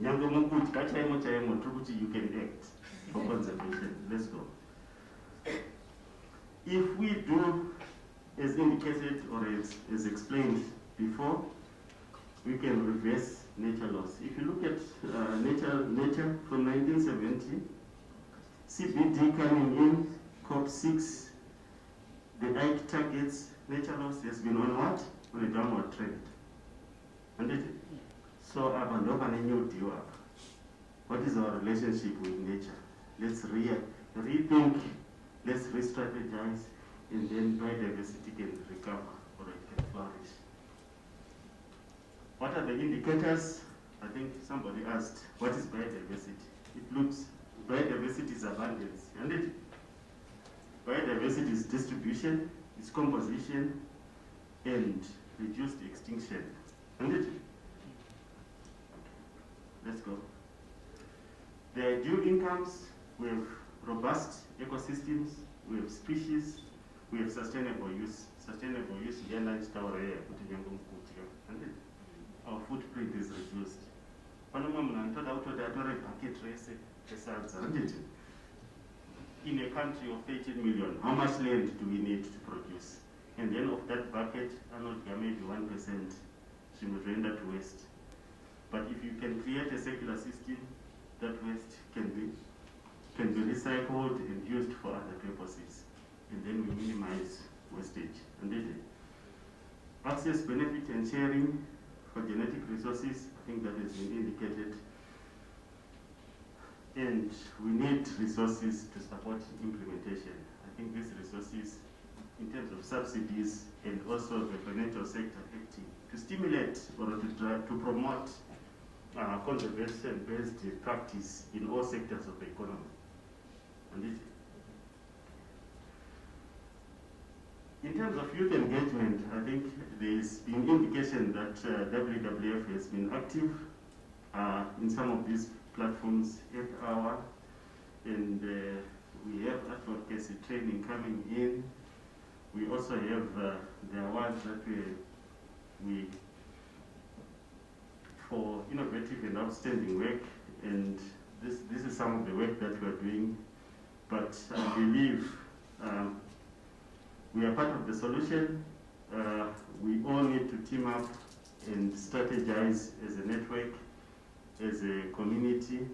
Nyango mukuti kachaimo chaimo tukuti you can act for conservation. Let's go. If we do as indicated or as explained before, we can reverse nature loss. If you look at nature from 1970, CBD coming in, COP6, the Ike targets, nature loss has been on what? On a downward trend. And so Abandoba a new deal up. What is our relationship with nature? Let's rethink, let's re-strategize, and then biodiversity can recover or it can flourish. What are the indicators? I think somebody asked, what is biodiversity? It looks, biodiversity is abundance, and biodiversity is distribution, its composition, and reduced extinction. And let's go. There are due incomes, we have robust ecosystems, we have species, we have sustainable use. Sustainable use, our footprint is reduced. In a country of 18 million, how much land do we need to produce? And then of that bucket, maybe 1% should render to waste. But if you can create a circular system, that waste can be recycled and used for other purposes. And then we minimize wastage. And then access, benefit, and sharing for genetic resources, I think that has been indicated. And we need resources to support implementation. I think these resources, in terms of subsidies and also the financial sector acting, to stimulate or to promote conservation-based practice in all sectors of the economy. And in terms of youth engagement, I think there's been indication that WWF has been active in some of these platforms, 8 hour, and we have advocacy training coming in. We also have the awards that we for innovative and outstanding work, and this is some of the work that we are doing. But I believe we are part of the solution. We all need to team up and strategize as a network, as a community,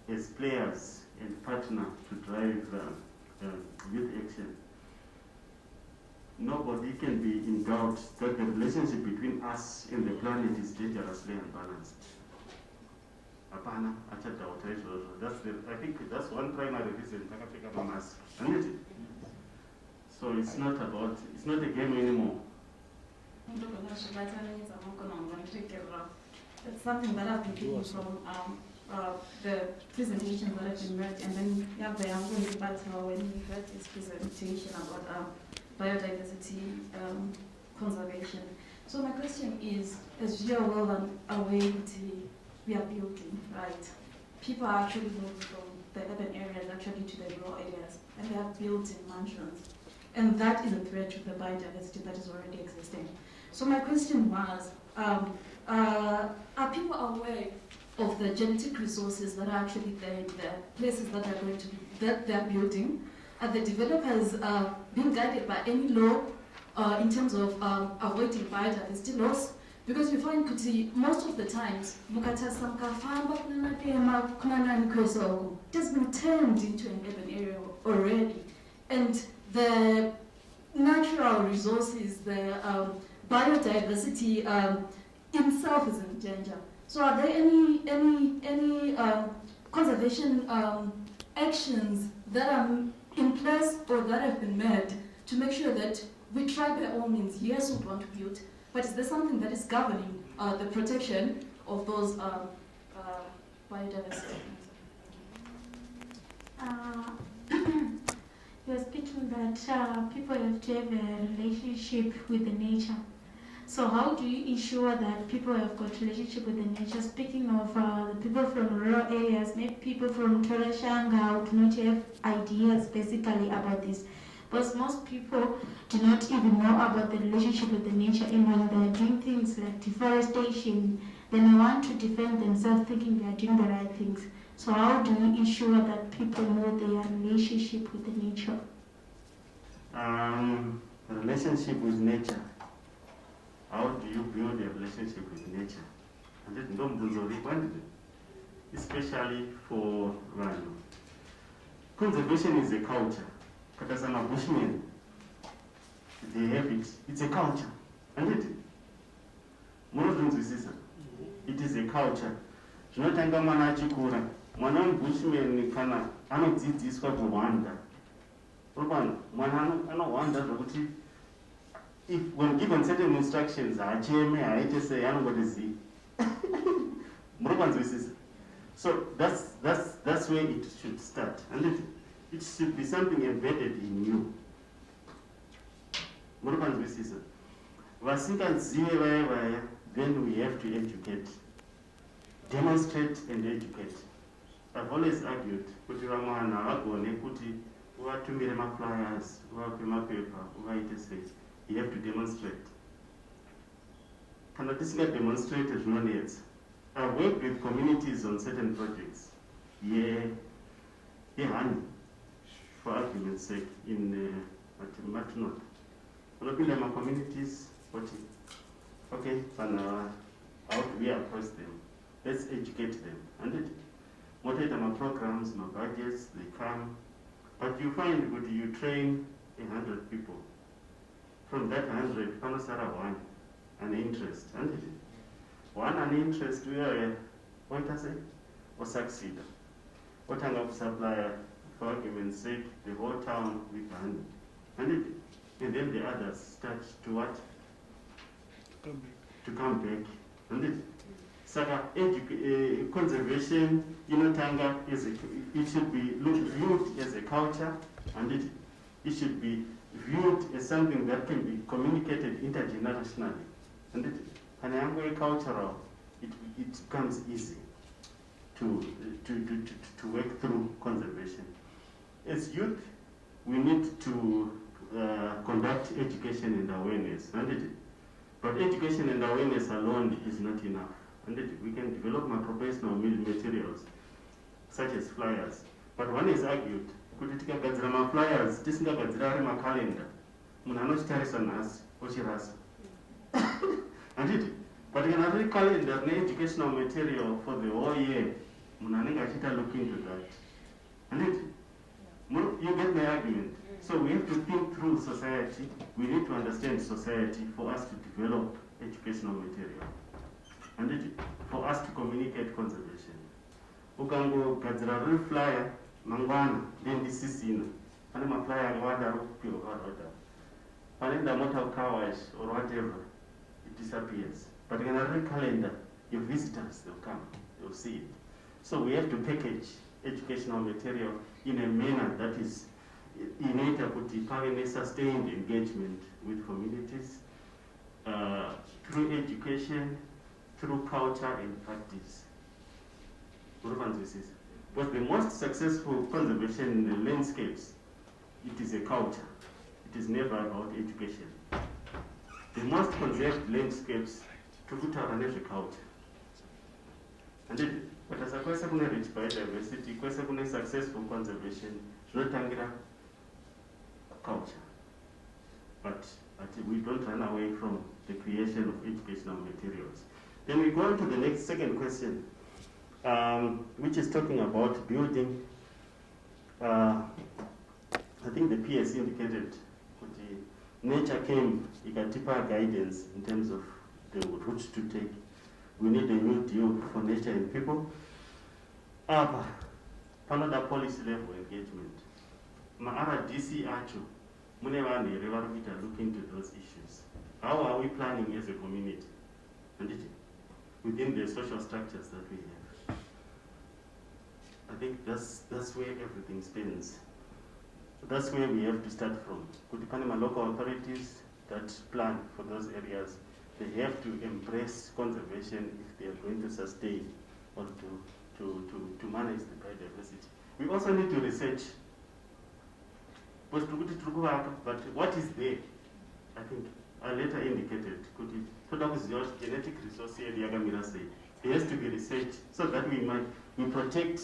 as players and partner to drive youth action. Nobody can be in doubt that the relationship between us and the planet is dangerously unbalanced. I think that's one primary reason. So it's not a game anymore. It's something that I've been taking from the presentations that have been read, and then I'm going to battle when we heard this presentation about biodiversity conservation. So my question is, as you are well aware, we are building, right? People are actually moving from the urban areas actually to the rural areas, and they are built in mansions. And that is a threat to the biodiversity that is already existing. So my question was, are people aware of the genetic resources that are actually there in the places that are going to be, that they're building? Are the developers being guided by any law in terms of avoiding biodiversity loss? Because we find most of the times, it has been turned into an urban area already. And the natural resources, the biodiversity itself is in danger. So are there any conservation actions that are in place or that have been made to make sure that we try by all means, yes, we want to build, but is there something that is governing the protection of those biodiversity? You're speaking that people have to have a relationship with the nature. So how do you ensure that people have got relationship with the nature? Speaking of the people from rural areas, maybe people from Torashanga do not have ideas basically about this. Because most people do not even know about the relationship with the nature, and when they're doing things like deforestation, they may want to defend themselves thinking they are doing the right things. So how do you ensure that people know their relationship with the nature? Relationship with nature. How do you build a relationship with nature? And then don't especially for Rwanda. Conservation is a culture. But as a Bushmen, they have it. It's a culture. And it is a culture. Zvinotanga mwana achikura. Mwana weBushman kana anodzidziswa kuhwanda. Mwana anohwanda zvokuti if when given certain instructions, so that's where it should start, and it should be something embedded in you. Then we have to educate, demonstrate and educate. I've always argued, uvatumire maflyers, uvape mapepa, uvaite sei. You have to demonstrate. Kana tisingademonstrate zvinonetsa. I've worked with communities on certain projects. Honey, for argument's sake, in Matinot. Unopinda my communities, okay, how do we approach them? Let's educate them. And motivate my programs, my budgets, they come. But you find that you train 100 people. From that 100, Panasara one, an interest. And one an interest where what I say? Or succeed. What I'm of supplier, for argument's sake, the whole town with honey. And then the others start to what? To come back. And Saka conservation, Tanga it should be viewed as a culture, and it should be viewed as something that can be communicated intergenerationally. And cultural, it becomes easy to work through conservation. As youth, we need to conduct education and awareness, but education and awareness alone is not enough. And we can develop my professional materials, such as flyers. But one is argued, kuti tikagadzira maflyers, tisingagadzira ari makalenda, munhu anochitarisa nhasi ochirasa. But kana ari calendar educational material for the whole year, munhu anenge achiita look into that. And you get my argument. So we have to think through society. We need to understand society for us to develop educational material. And for us to communicate conservation. Ukango gadzira real flyer, mangwana, then this is in. And my flyer wada rupio or whatever. Panenda motor car wash or whatever, it disappears. But in a real calendar, your visitors, they'll come, they'll see it. So we have to package educational material in a manner that is innate to sustained engagement with communities through education, through culture and practice. But the most successful conservation in the landscapes, it is a culture. It is never about education. The most conserved landscapes to put our culture. And then, but as a question of rich biodiversity, question of successful conservation, zvotangira culture. But we don't run away from the creation of educational materials. Then we go on to the next second question, which is talking about building. I think the PS indicated nature came, ikatipa guidance in terms of the route to take. We need a new deal for nature and people. Another policy level engagement. RDC acho, mune vanhu here vari kuita look into those issues. How are we planning as a community? And within the social structures that we have. I think that's where everything spins. That's where we have to start from. Kuti pane local authorities that plan for those areas, they have to embrace conservation if they are going to sustain or to manage the biodiversity. We also need to research. But what is there? I think I later indicated, genetic resource area, there has to be research so that we protect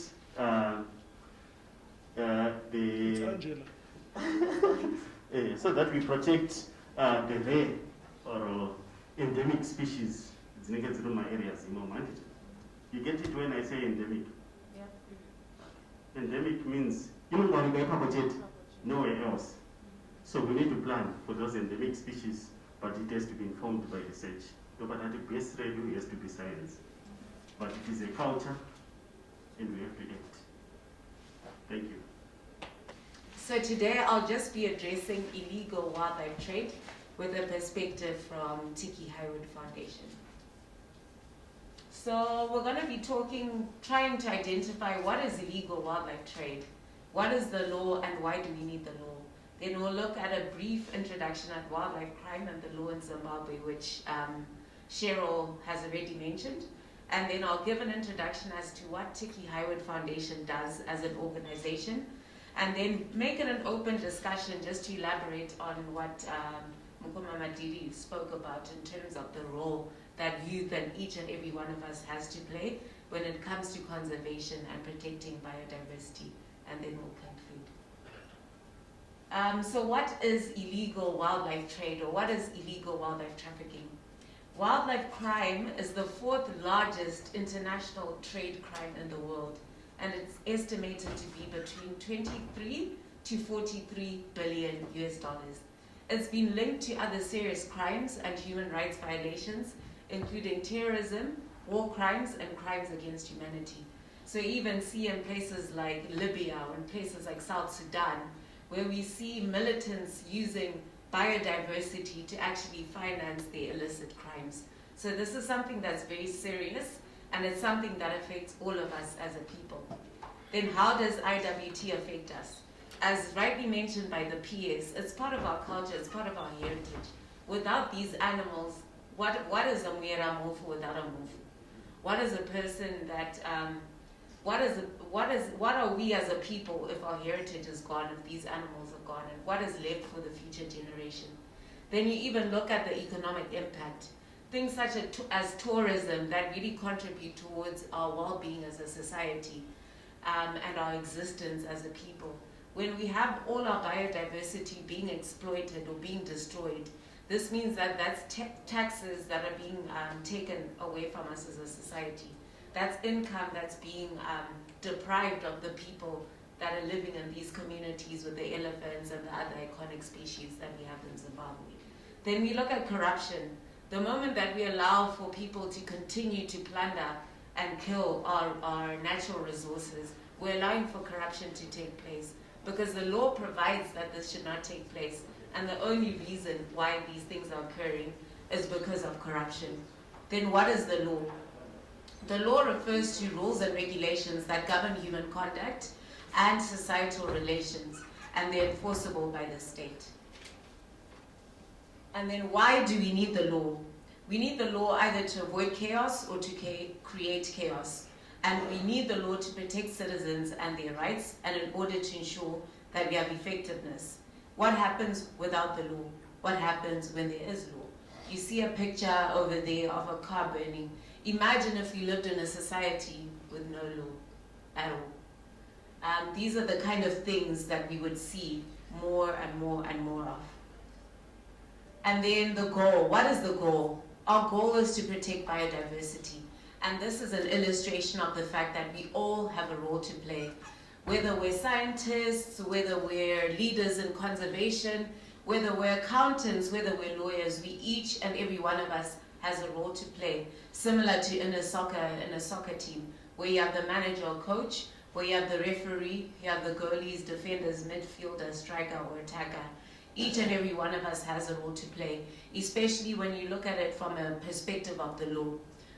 so that we protect the rare or endemic species in my areas in moment. You get it when I say endemic? Yeah. Endemic means nowhere else. So we need to plan for those endemic species, but it has to be informed by research. But at the base review, it has to be science. But it is a culture, and we have to act. Thank you. So today I'll just be addressing illegal wildlife trade with a perspective from Tiki Highwood Foundation. So we're going to be trying to identify what is illegal wildlife trade, what is the law, and why do we need the law. Then we'll look at a brief introduction at wildlife crime and the law in Zimbabwe, which Cheryl has already mentioned. And then I'll give an introduction as to what Tiki Highwood Foundation does as an organization. and then make it an open discussion just to elaborate on what Mukuma Madiri spoke about in terms of the role that youth and each and every one of us has to play when it comes to conservation and protecting biodiversity, and then we'll conclude. So what is illegal wildlife trade, or what is illegal wildlife trafficking? Wildlife crime is the 4th largest international trade crime in the world, and it's estimated to be between 23 to 43 billion US dollars. It's been linked to other serious crimes and human rights violations, including terrorism, war crimes, and crimes against humanity. So even see in places like Libya or in places like South Sudan, where we see militants using biodiversity to actually finance their illicit crimes. So this is something that's very serious, and it's something that affects all of us as a people. Then how does IWT affect us? As rightly mentioned by the PS, it's part of our culture, it's part of our heritage. Without these animals, what is a Mwera Mofu without a Mofu? What is a person that, what are we as a people if our heritage is gone, if these animals are gone, and what is left for the future generation? Then you even look at the economic impact. Things such as tourism that really contribute towards our well-being as a society and our existence as a people. When we have all our biodiversity being exploited or being destroyed, this means that that's taxes that are being taken away from us as a society. That's income that's being deprived of the people that are living in these communities with the elephants and the other iconic species that we have in Zimbabwe. Then we look at corruption. The moment that we allow for people to continue to plunder and kill our natural resources, we're allowing for corruption to take place, because the law provides that this should not take place, and the only reason why these things are occurring is because of corruption. Then what is the law? The law refers to rules and regulations that govern human conduct and societal relations, and they're enforceable by the state. And then why do we need the law? We need the law either to avoid chaos or to create chaos. And we need the law to protect citizens and their rights, and in order to ensure that we have effectiveness. What happens without the law? What happens when there is law? You see a picture over there of a car burning. Imagine if you lived in a society with no law at all. These are the kind of things that we would see more and more and more of. And then the goal. What is the goal? Our goal is to protect biodiversity. And this is an illustration of the fact that we all have a role to play. Whether we're scientists, whether we're leaders in conservation, whether we're accountants, whether we're lawyers, we each and every one of us has a role to play. Similar to in a soccer team, where you have the manager or coach, where you have the referee, you have the goalies, defenders, midfielder, striker, or attacker. Each and every one of us has a role to play, especially when you look at it from a perspective of the law.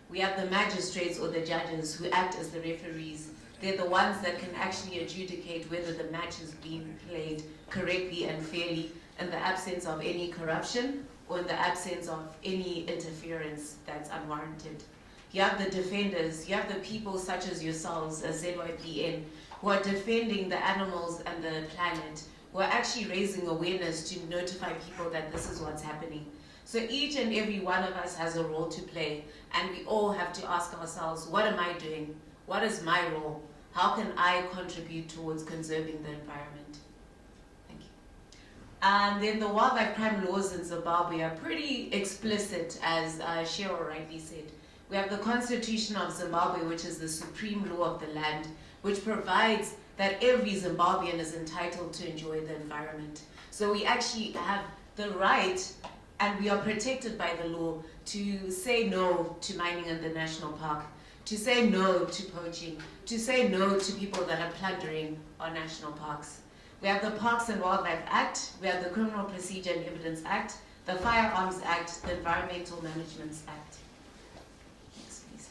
We have the magistrates or the judges who act as the referees. They're the ones that can actually adjudicate whether the match is being played correctly and fairly in the absence of any corruption or in the absence of any interference that's unwarranted. You have the defenders, you have the people such as yourselves, as ZYBN, who are defending the animals and the planet, who are actually raising awareness to notify people that this is what's happening. So each and every one of us has a role to play, and we all have to ask ourselves, what am I doing? What is my role? How can I contribute towards conserving the environment? Thank you. And then the wildlife crime laws in Zimbabwe are pretty explicit, as Cheryl rightly said. We have the Constitution of Zimbabwe, which is the supreme law of the land, which provides that every Zimbabwean is entitled to enjoy the environment. So we actually have the right, and we are protected by the law, to say no to mining in the national park, to say no to poaching, to say no to people that are plundering our national parks. We have the Parks and Wildlife Act, we have the Criminal Procedure and Evidence Act, the Firearms Act, the Environmental Management Act. Next, please.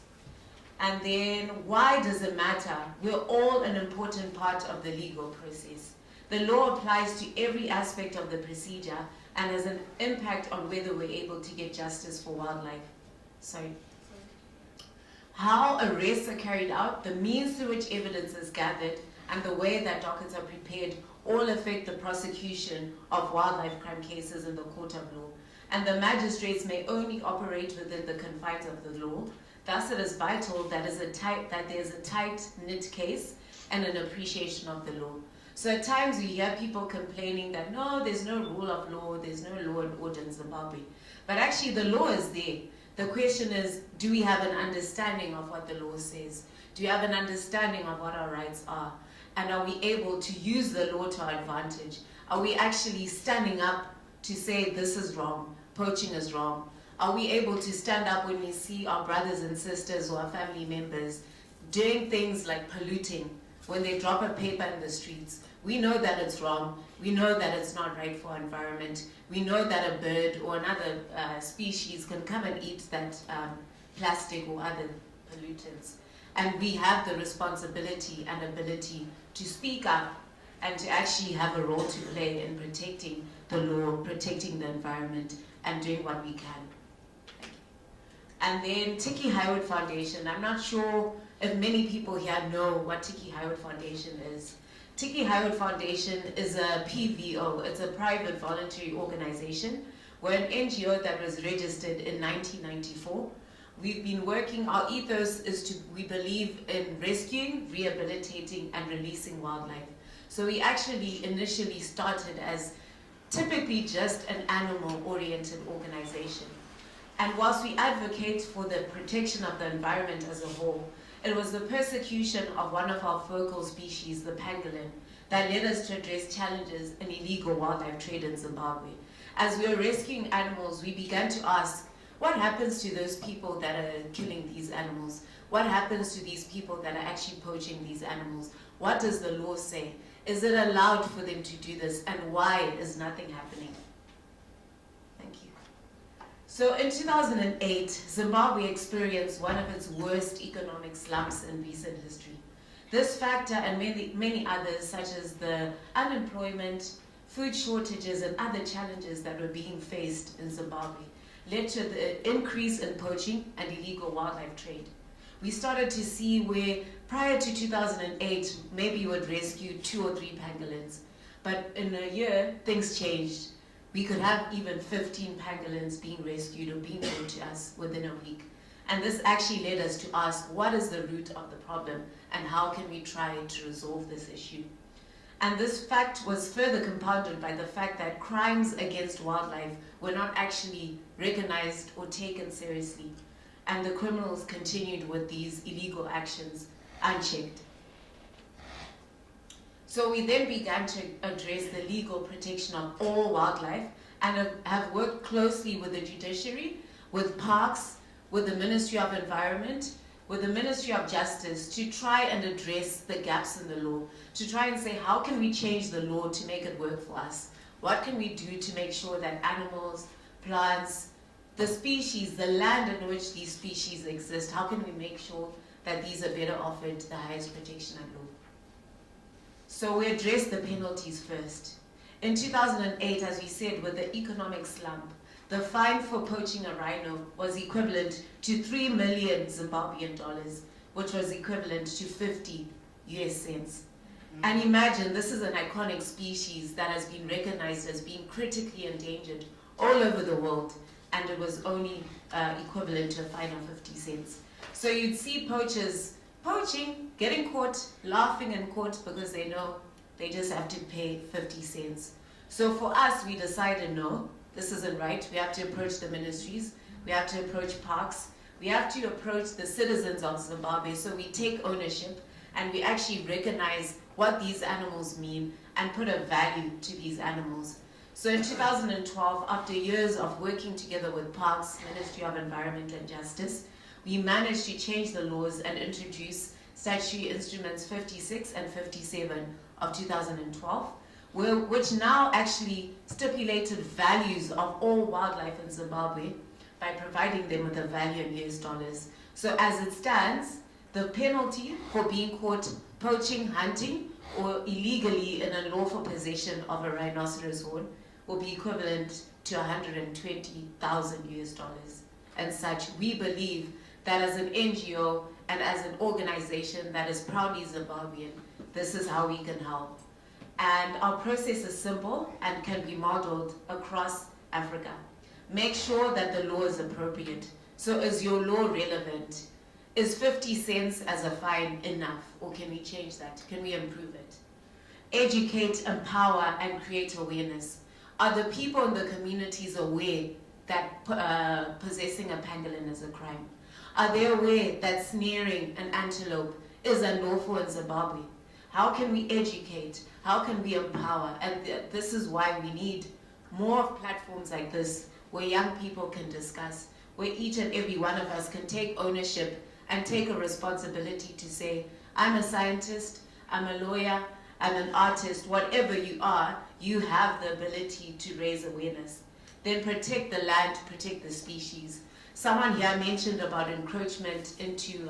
And then, why does it matter? We're all an important part of the legal process. The law applies to every aspect of the procedure and has an impact on whether we're able to get justice for wildlife. Sorry. How arrests are carried out, the means through which evidence is gathered, and the way that dockets are prepared all affect the prosecution of wildlife crime cases in the court of law. And the magistrates may only operate within the confines of the law. Thus, it is vital that there's a tight-knit case and an appreciation of the law. So at times we hear people complaining that no, there's no rule of law, there's no law and order in Zimbabwe. But actually the law is there. The question is, do we have an understanding of what the law says? Do we have an understanding of what our rights are? And are we able to use the law to our advantage? Are we actually standing up to say this is wrong, poaching is wrong? Are we able to stand up when we see our brothers and sisters or our family members doing things like polluting, when they drop a paper in the streets? We know that it's wrong. We know that it's not right for our environment. We know that a bird or another species can come and eat that plastic or other pollutants. And we have the responsibility and ability to speak up and to actually have a role to play in protecting the law, protecting the environment, and doing what we can. And then Tiki Highwood Foundation. I'm not sure if many people here know what Tiki Highwood Foundation is. Tiki Highwood Foundation is a PVO. It's a private voluntary organization. We're an NGO that was registered in 1994. We've been working, our ethos is to, we believe in rescuing, rehabilitating, and releasing wildlife. So we actually initially started as typically just an animal-oriented organization. And whilst we advocate for the protection of the environment as a whole, it was the persecution of one of our focal species, the pangolin, that led us to address challenges in illegal wildlife trade in Zimbabwe. As we were rescuing animals, we began to ask, what happens to those people that are killing these animals? What happens to these people that are actually poaching these animals? What does the law say? Is it allowed for them to do this? And why is nothing happening? Thank you. So in 2008, Zimbabwe experienced one of its worst economic slumps in recent history. This factor and many others, such as the unemployment, food shortages, and other challenges that were being faced in Zimbabwe, led to the increase in poaching and illegal wildlife trade. We started to see where prior to 2008, maybe you would rescue 2 or 3 pangolins. But in a year, things changed. We could have even 15 pangolins being rescued or being brought to us within a week. And this actually led us to ask, what is the root of the problem and how can we try to resolve this issue? And this fact was further compounded by the fact that crimes against wildlife were not actually recognized or taken seriously. And the criminals continued with these illegal actions unchecked. So we then began to address the legal protection of all wildlife and have worked closely with the judiciary, with parks, with the Ministry of Environment, with the Ministry of Justice to try and address the gaps in the law, to try and say how can we change the law to make it work for us? What can we do to make sure that animals, plants, the species, the land in which these species exist, how can we make sure that these are better offered the highest protection and law? So we addressed the penalties first. In 2008, as we said, with the economic slump, the fine for poaching a rhino was equivalent to 3 million Zimbabwean dollars, which was equivalent to 50 US cents. And imagine, this is an iconic species that has been recognized as being critically endangered all over the world, and it was only equivalent to a fine of 50 cents. So you'd see poachers poaching, getting caught, laughing in court because they know they just have to pay 50 cents. So for us, we decided, no, this isn't right. We have to approach the ministries. We have to approach parks. We have to approach the citizens of Zimbabwe. So we take ownership and we actually recognize what these animals mean and put a value to these animals. So in 2012, after years of working together with Parks, Ministry of Environment and Justice, we managed to change the laws and introduce Statutory Instruments 56 and 57 of 2012, which now actually stipulated values of all wildlife in Zimbabwe by providing them with a value in US dollars. So as it stands, the penalty for being caught poaching, hunting, or illegally in unlawful possession of a rhinoceros horn will be equivalent to 120,000 US dollars. And such, we believe that as an NGO and as an organization that is proudly Zimbabwean, this is how we can help. And our process is simple and can be modeled across Africa. Make sure that the law is appropriate. So is your law relevant? Is 50 cents as a fine enough, or can we change that? Can we improve it? Educate, empower, and create awareness. Are the people in the communities aware that possessing a pangolin is a crime? Are they aware that snaring an antelope is unlawful in Zimbabwe? How can we educate? How can we empower? And this is why we need more platforms like this, where young people can discuss, where each and every one of us can take ownership and take a responsibility to say, I'm a scientist, I'm a lawyer, I'm an artist, whatever you are, you have the ability to raise awareness. Then protect the land, protect the species. Someone here mentioned about encroachment into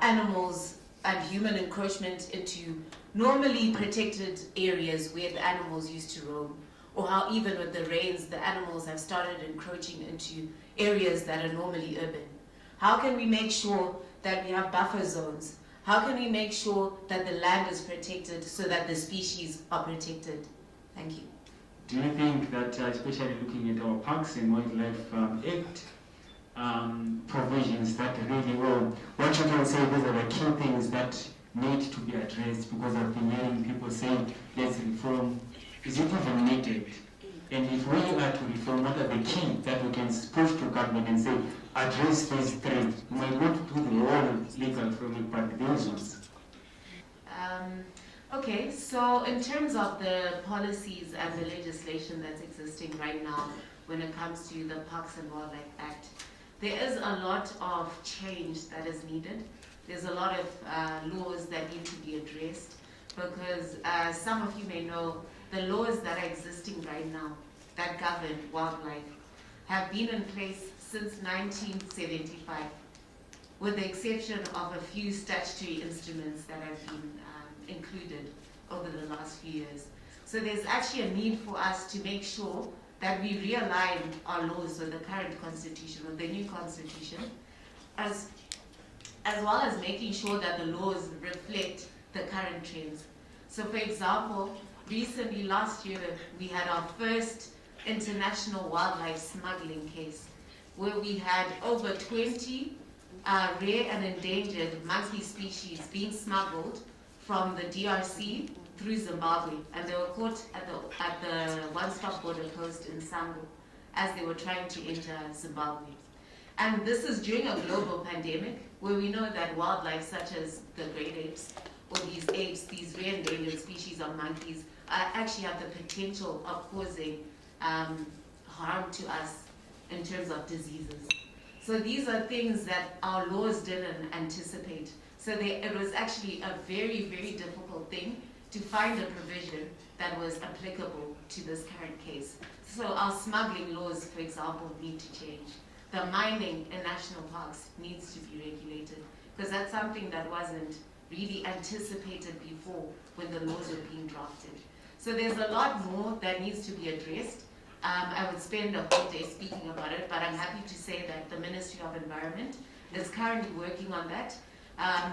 animals and human encroachment into normally protected areas where the animals used to roam, or how even with the rains, the animals have started encroaching into areas that are normally urban. How can we make sure that we have buffer zones? How can we make sure that the land is protected so that the species are protected? Thank you. Do you think that, especially looking at our Parks and Wildlife Act provisions, that really, well, what you can say, these are the key things that need to be addressed? Because I've been hearing people saying, let's reform. Is it even needed? And if we are to reform, what are the key that we can push to government and say, address these three? We might not do the whole legal framework, but those ones. Okay, so in terms of the policies and the legislation that's existing right now when it comes to the Parks and Wildlife Act, there is a lot of change that is needed. There's a lot of laws that need to be addressed because some of you may know the laws that are existing right now that govern wildlife have been in place since 1975, with the exception of a few statutory instruments that have been included over the last few years. So there's actually a need for us to make sure that we realign our laws with the current constitution, with the new constitution, as well as making sure that the laws reflect the current trends. So for example, recently last year, we had our first international wildlife smuggling case, where we had over 20 rare and endangered monkey species being smuggled from the DRC through Zimbabwe, and they were caught at the one-stop border post in Sango as they were trying to enter Zimbabwe. And this is during a global pandemic where we know that wildlife such as the great apes, or these apes, these rare endangered species of monkeys, actually have the potential of causing harm to us in terms of diseases. So these are things that our laws didn't anticipate. So it was actually a very, very difficult thing to find a provision that was applicable to this current case. So our smuggling laws, for example, need to change. The mining in national parks needs to be regulated, because that's something that wasn't really anticipated before when the laws were being drafted. So there's a lot more that needs to be addressed. I would spend a whole day speaking about it, but I'm happy to say that the Ministry of Environment is currently working on that.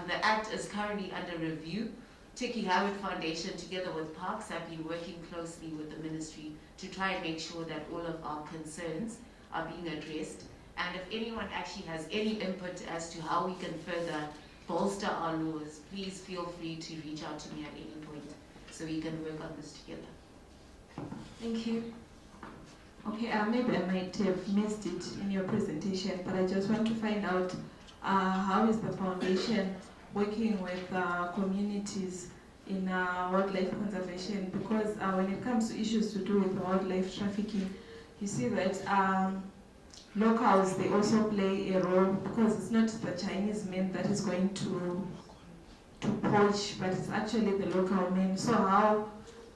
The Act is currently under review. Tiki Howard Foundation, together with Parks, have been working closely with the Ministry to try and make sure that all of our concerns are being addressed. And if anyone actually has any input as to how we can further bolster our laws, please feel free to reach out to me at any point so we can work on this together. Thank you. Okay, maybe I might have missed it in your presentation, but I just want to find out how is the foundation working with communities in wildlife conservation, because when it comes to issues to do with wildlife trafficking, you see that locals, they also play a role, because it's not the Chinese men that is going to poach, but it's actually the local men. So how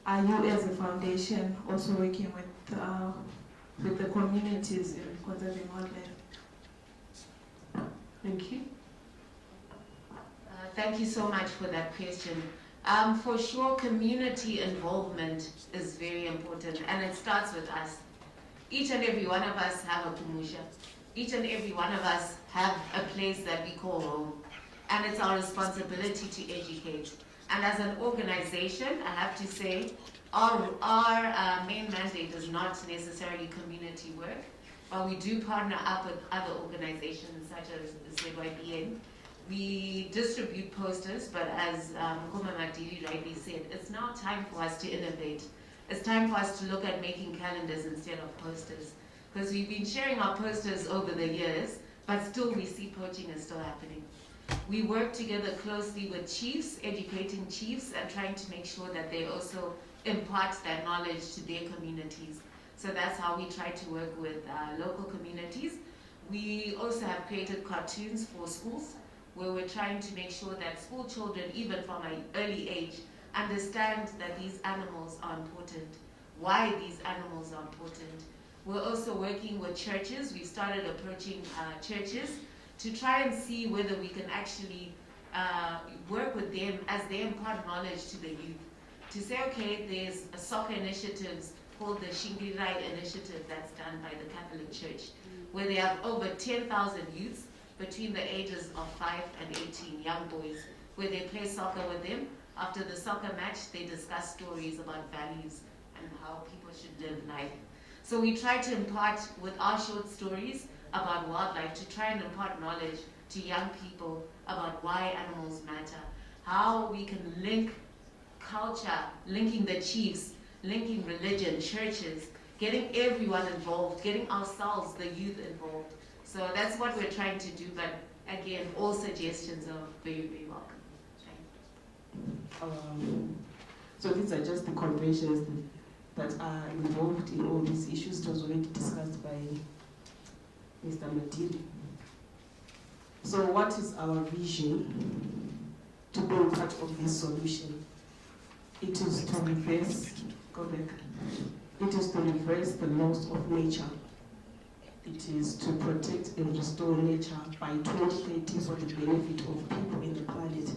are you as a foundation also working with the communities in conserving wildlife? Thank you. Thank you so much for that question. For sure, community involvement is very important, and it starts with us. Each and every one of us have a kumusha. Each and every one of us have a place that we call home. and it's our responsibility to educate. And as an organization, I have to say, our main mandate is not necessarily community work, but we do partner up with other organizations such as the ZYBN. We distribute posters, but as Mkuma Madiri rightly said, it's now time for us to innovate. It's time for us to look at making calendars instead of posters. Because we've been sharing our posters over the years, but still we see poaching is still happening. We work together closely with chiefs, educating chiefs, and trying to make sure that they also impart that knowledge to their communities. So that's how we try to work with local communities. We also have created cartoons for schools, where we're trying to make sure that school children, even from an early age, understand that these animals are important, why these animals are important. We're also working with churches. We started approaching churches to try and see whether we can actually work with them as they impart knowledge to the youth. To say, okay, there's a soccer initiatives called the Shingirirai Initiative that's done by the Catholic Church, where they have over 10,000 youths between the ages of 5 and 18, young boys, where they play soccer with them. After the soccer match, they discuss stories about values and how people should live life. So we try to impart with our short stories about wildlife, to try and impart knowledge to young people about why animals matter, how we can link culture, linking the chiefs, linking religion, churches, getting everyone involved, getting ourselves, the youth, involved. So that's what we're trying to do, but again, all suggestions are very, very welcome. So these are just the conventions that are involved in all these issues. It was already discussed by Mr. Madiri. So what is our vision to be part of this solution? It is to reverse, go back. It is to reverse the loss of nature. It is to protect and restore nature by 2030 for the benefit of people in the planet.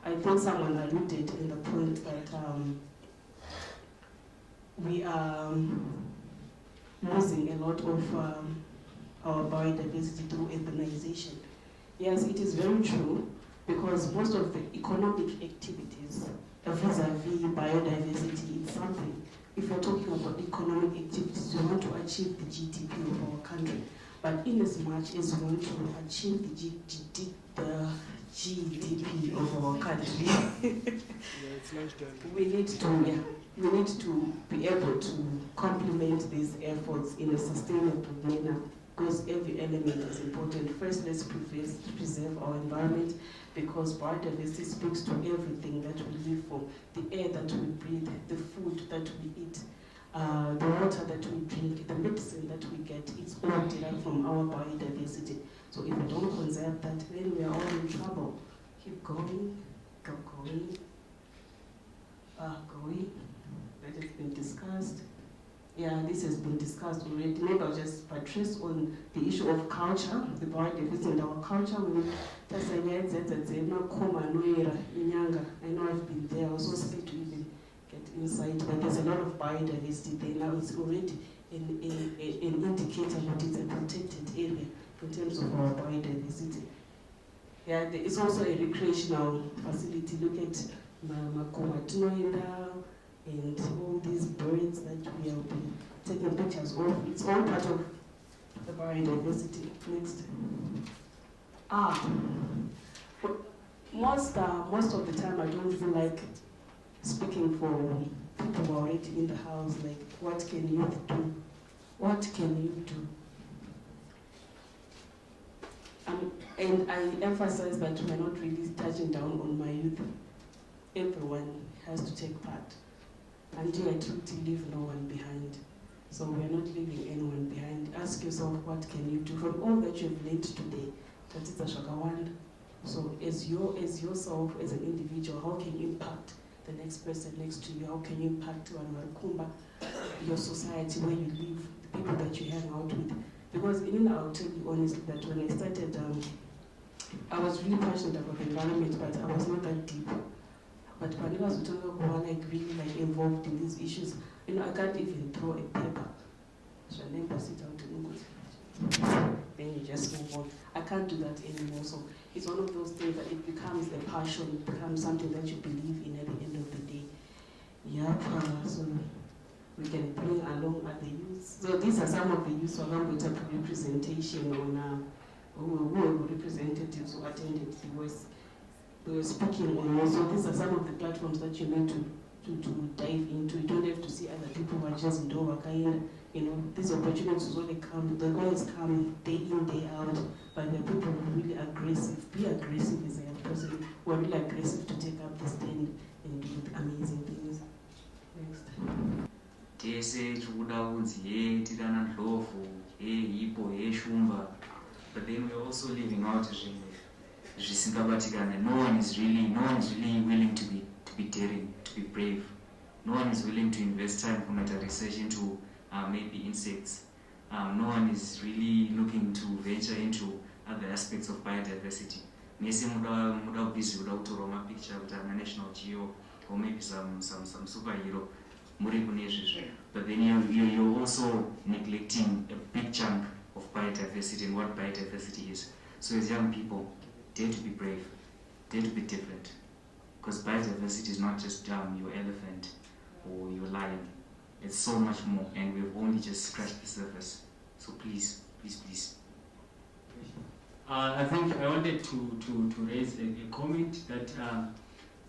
I think someone alluded in the point that we are losing a lot of our biodiversity through urbanization. Yes, it is very true, because most of the economic activities vis-a-vis biodiversity is something. If you're talking about economic activities, we want to achieve the GDP of our country. But in as much as we want to achieve the GDP of our country, we need to be able to complement these efforts in a sustainable manner, because every element is important. First, let's preserve our environment, because biodiversity speaks to everything that we live for. The air that we breathe, the food that we eat, the water that we drink, the medicine that we get, it's all derived from our biodiversity. So if we don't conserve that, then we are all in trouble. Keep going, going. That has been discussed. Yeah, this has been discussed already. Maybe I'll just buttress on the issue of culture, the biodiversity in our culture. I know I've been there. I was also scared to even get inside, but there's a lot of biodiversity there now. It's already an indicator that it's a protected area in terms of our biodiversity. Yeah, it's also a recreational facility. Look at Makomatinoina and all these birds that we have been taking pictures of. It's all part of the biodiversity. Next. Most of the time I don't feel like speaking for people who are already in the house, like, what can you do? What can you do? And I emphasize that we're not really touching down on my youth. Everyone has to take part. Until I truly leave no one behind. So we're not leaving anyone behind. Ask yourself, what can you do from all that you've learned today? That is the Shakawand. So as yourself, as an individual, how can you impact the next person next to you? How can you impact your society, where you live, the people that you hang out with? Because I'll tell you honestly that when I started, I was really passionate about the environment, but I was not that deep. But when I was really involved in these issues, I can't even throw a paper. So I never sit out and then you just move on. I can't do that anymore. So it's one of those things that it becomes a passion, it becomes something that you believe in at the end of the day. Yep, so we can bring along other youths. So these are some of the youths who are going to representation on who were representatives who attended they were speaking on also. These are some of the platforms that you need to dive into. You don't have to see other people who are just these opportunities only come, they always come day in, day out, but there are people who are really aggressive. Be aggressive as a person who are really aggressive to take up the stand and do amazing things. Next. Tese tikuda kunzi tirana ndlovu hipo shumba, but then we're also living out zvisingabatikana. No one is really willing to be daring, to be brave. No one is willing to invest time for research into maybe insects. No one is really looking to venture into other aspects of biodiversity. Mese muda busy without a picture with a national geo or maybe some superhero. But then you're also neglecting a big chunk of biodiversity and what biodiversity is. So as young people, dare to be brave, dare to be different. Because biodiversity is not just your elephant or your lion. It's so much more, and we've only just scratched the surface. So please, please, please. I think I wanted to raise a comment that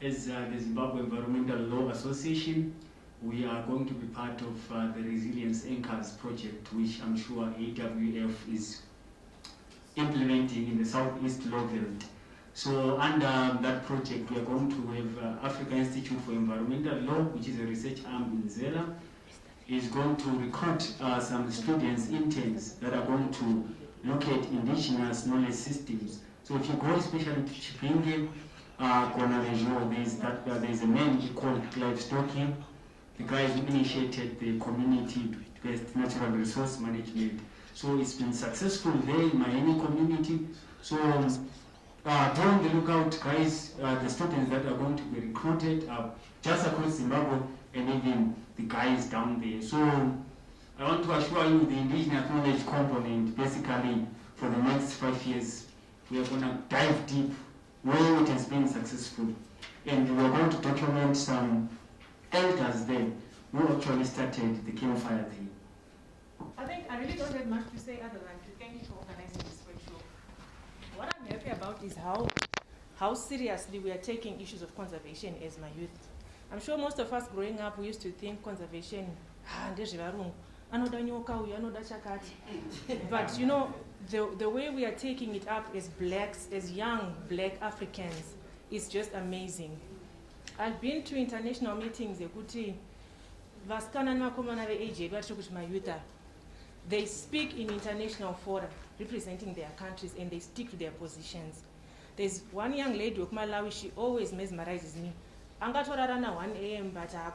as the Zimbabwe Environmental Law Association, we are going to be part of the Resilience Anchors project, which I'm sure AWF is implementing in the Southeast Law Belt. So under that project, we are going to have Africa Institute for Environmental Law, which is a research arm in Zela, is going to recruit some students, interns, that are going to look at indigenous knowledge systems. So if you go especially to Chipinge, there's a man called Clive Stocking. The guy who initiated the community-based natural resource management. So it's been successful there in my community. So be on the lookout, guys, the students that are going to be recruited just across Zimbabwe and even the guys down there. So I want to assure you the indigenous knowledge component, basically for the next 5 years, we are going to dive deep where it has been successful. And we are going to document some elders then who actually started the campfire thing. I think I really don't have much to say other than to thank you for organizing this workshop. What I'm happy about is how seriously we are taking issues of conservation as my youth. I'm sure most of us growing up, we used to think conservation, but you know, the way we are taking it up as blacks, as young black Africans, is just amazing. I've been to international meetings, they speak in international fora representing their countries and they stick to their positions. There's one young lady of Malawi, she always mesmerizes me. Angatorarana 1 a.m. but I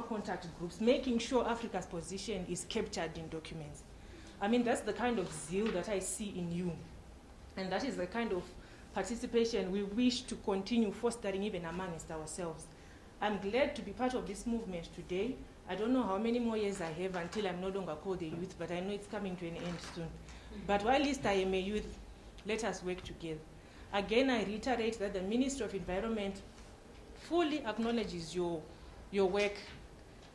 contact groups, making sure Africa's position is captured in documents. I mean, that's the kind of zeal that I see in you. And that is the kind of participation we wish to continue fostering even amongst ourselves. I'm glad to be part of this movement today. I don't know how many more years I have until I'm no longer called a youth, but I know it's coming to an end soon. But while at least I am a youth, let us work together. Again, I reiterate that the Ministry of Environment fully acknowledges your work,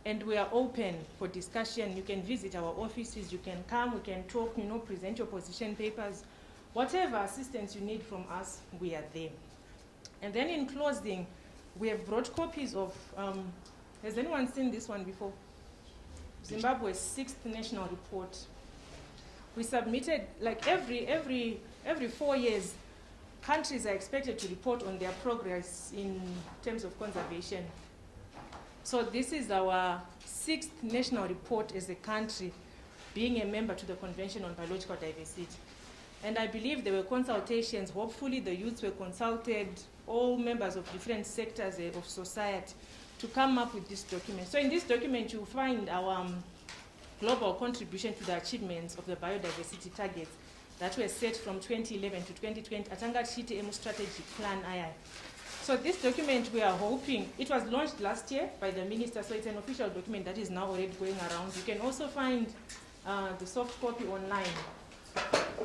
and we are open for discussion. You can visit our offices, you can come, we can talk, present your position papers. Whatever assistance you need from us, we are there. And then in closing, we have brought copies of, has anyone seen this one before? Zimbabwe's 6th national report. We submitted, like every 4 years, countries are expected to report on their progress in terms of conservation. So this is our 6th national report as a country, being a member to the Convention on Biological Diversity. And I believe there were consultations. Hopefully the youths were consulted, all members of different sectors of society, to come up with this document. So in this document, you'll find our global contribution to the achievements of the biodiversity targets that were set from 2011 to 2020 atanga chiti emu strategic plan II. So this document, we are hoping, it was launched last year by the minister, so it's an official document that is now already going around. You can also find the soft copy online.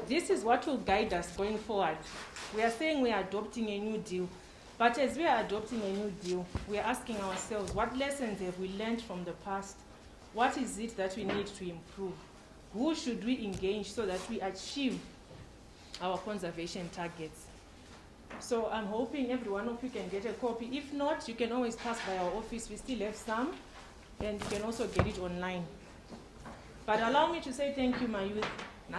This is what will guide us going forward. We are saying we are adopting a new deal, but as we are adopting a new deal, we are asking ourselves, what lessons have we learned from the past? What is it that we need to improve? Who should we engage so that we achieve our conservation targets? So I'm hoping every one of you can get a copy. If not, you can always pass by our office. We still have some, and you can also get it online. But allow me to say thank you, my youth. And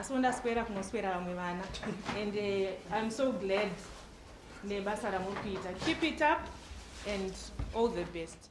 I'm so glad. Keep it up, and all the best.